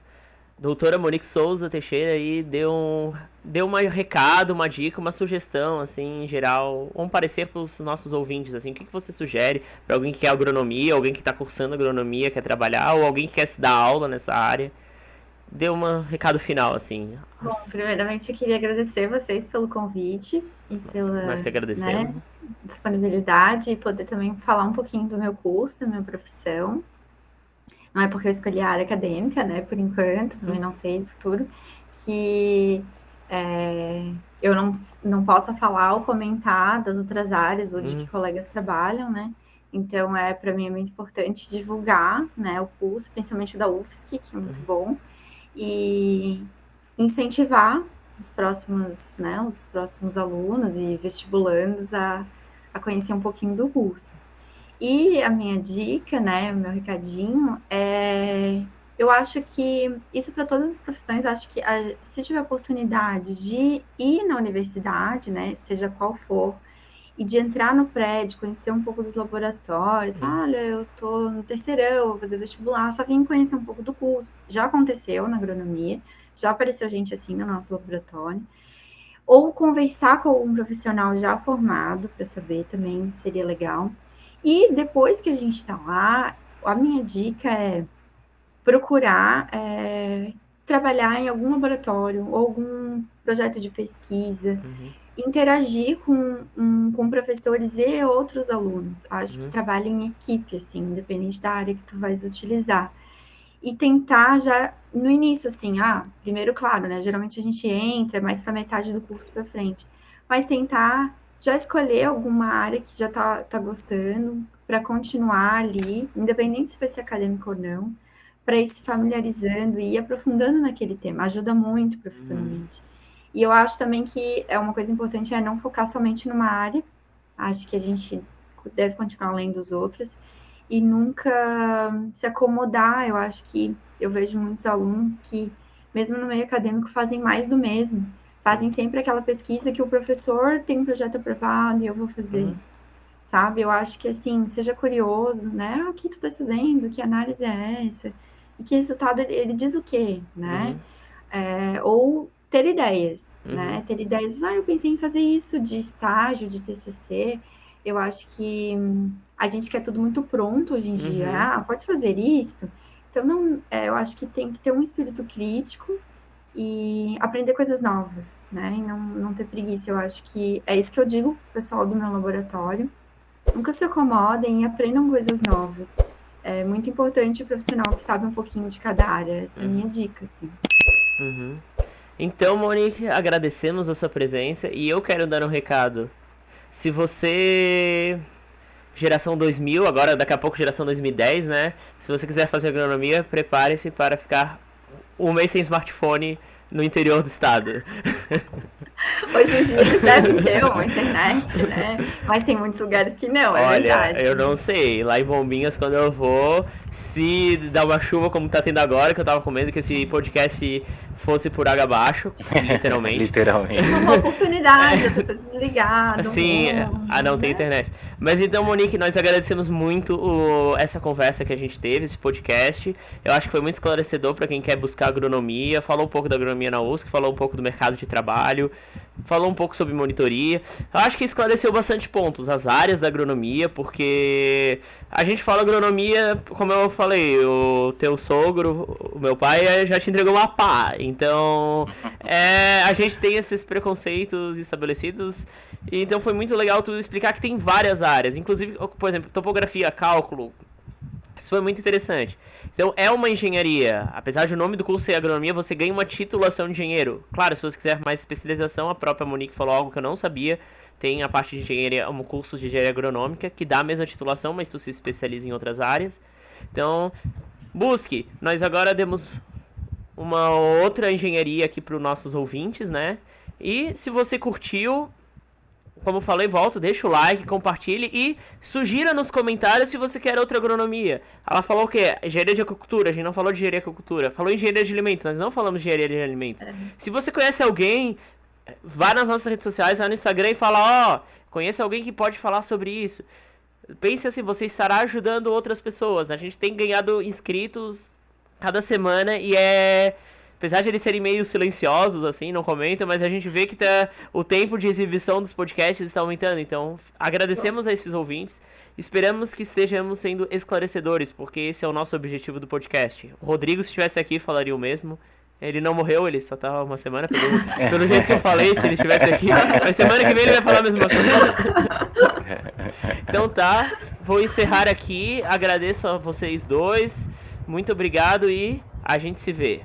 doutora Monique Souza Teixeira aí dê um recado, uma dica, uma sugestão, assim, em geral, um parecer para os nossos ouvintes, assim, o que você sugere para alguém que quer agronomia, alguém que está cursando agronomia, quer trabalhar, ou alguém que quer se dar aula nessa área? Dê um recado final, assim. Bom, primeiramente eu queria agradecer vocês pelo convite e pela, nós que agradecemos, né, disponibilidade, e poder também falar um pouquinho do meu curso, da minha profissão. Não é porque eu escolhi a área acadêmica, né, por enquanto, também não sei no futuro, que eu não possa falar ou comentar das outras áreas ou de que colegas trabalham, né? Então, para mim é muito importante divulgar, né, o curso, principalmente o da UFSC, que é muito bom, e incentivar os próximos alunos e vestibulandos a conhecer um pouquinho do curso. E a minha dica, né, o meu recadinho eu acho que isso para todas as profissões, acho que se tiver oportunidade de ir na universidade, né, seja qual for, e de entrar no prédio, conhecer um pouco dos laboratórios, olha, eu tô no terceirão, vou fazer vestibular, só vim conhecer um pouco do curso. Já aconteceu na agronomia, já apareceu gente assim no nosso laboratório. Ou conversar com algum profissional já formado, para saber também seria legal. E depois que a gente está lá, a minha dica é procurar trabalhar em algum laboratório ou algum projeto de pesquisa, interagir com professores e outros alunos. Acho que trabalha em equipe, assim, independente da área que tu vais utilizar. E tentar já, no início, assim, primeiro, claro, né, geralmente a gente entra mais para metade do curso para frente, mas tentar já escolher alguma área que já tá gostando, para continuar ali, independente se vai ser acadêmico ou não, para ir se familiarizando e ir aprofundando naquele tema, ajuda muito profissionalmente. E eu acho também que uma coisa importante é não focar somente numa área, acho que a gente deve continuar lendo os outros, e nunca se acomodar. Eu acho que eu vejo muitos alunos que, mesmo no meio acadêmico, fazem mais do mesmo, fazem sempre aquela pesquisa que o professor tem um projeto aprovado e eu vou fazer, sabe? Eu acho que, assim, seja curioso, né? O que tu tá fazendo? Que análise é essa? E que resultado ele diz o quê, né? Ou ter ideias, né? Ter ideias, eu pensei em fazer isso de estágio, de TCC. Eu acho que a gente quer tudo muito pronto hoje em dia. Pode fazer isso? Então, não, eu acho que tem que ter um espírito crítico e aprender coisas novas, né? E não ter preguiça. Eu acho que é isso que eu digo pro pessoal do meu laboratório. Nunca se acomodem e aprendam coisas novas. É muito importante o profissional que sabe um pouquinho de cada área. Essa é a minha dica, assim. Então, Monique, agradecemos a sua presença e eu quero dar um recado. Se você geração 2000, agora daqui a pouco geração 2010, né? Se você quiser fazer agronomia, prepare-se para ficar um mês sem smartphone no interior do estado. Hoje em dia eles devem ter uma internet, né? Mas tem muitos lugares que não, é verdade. Eu não sei. Lá em Bombinhas, quando eu vou, se dá uma chuva como tá tendo agora, que eu tava com medo que esse podcast fosse por água abaixo, literalmente. Literalmente. É uma oportunidade, a pessoa desligar. Sim, não tem internet. Mas então, Monique, nós agradecemos muito essa conversa que a gente teve, esse podcast. Eu acho que foi muito esclarecedor para quem quer buscar agronomia. Falou um pouco da agronomia na USC, falou um pouco do mercado de trabalho, falou um pouco sobre monitoria. Eu acho que esclareceu bastante pontos, as áreas da agronomia, porque a gente fala agronomia, como eu falei, o teu sogro, o meu pai, já te entregou uma pá. Então, a gente tem esses preconceitos estabelecidos. Então foi muito legal tu explicar que tem várias áreas, inclusive, por exemplo, topografia, cálculo. Isso foi muito interessante. Então, é uma engenharia. Apesar de o nome do curso ser agronomia, você ganha uma titulação de engenheiro. Claro, se você quiser mais especialização, a própria Monique falou algo que eu não sabia. Tem a parte de engenharia, um curso de engenharia agronômica, que dá a mesma titulação, mas tu se especializa em outras áreas. Então, busque. Nós agora demos uma outra engenharia aqui para os nossos ouvintes, né? E se você curtiu, como eu falei, volta, deixa o like, compartilhe e sugira nos comentários se você quer outra agronomia. Ela falou o quê? Engenharia de agricultura, a gente não falou de engenharia de agricultura. Falou engenharia de alimentos, nós não falamos de engenharia de alimentos. Se você conhece alguém, vá nas nossas redes sociais, vai no Instagram e fala, conhece alguém que pode falar sobre isso. Pense assim, você estará ajudando outras pessoas. A gente tem ganhado inscritos cada semana e apesar de eles serem meio silenciosos, assim, não comentam, mas a gente vê que o tempo de exibição dos podcasts está aumentando. Então, agradecemos a esses ouvintes. Esperamos que estejamos sendo esclarecedores, porque esse é o nosso objetivo do podcast. O Rodrigo, se estivesse aqui, falaria o mesmo. Ele não morreu, ele só tá uma semana, pelo jeito que eu falei, se ele estivesse aqui. Mas semana que vem ele vai falar a mesma coisa. Então tá, vou encerrar aqui. Agradeço a vocês dois. Muito obrigado e a gente se vê.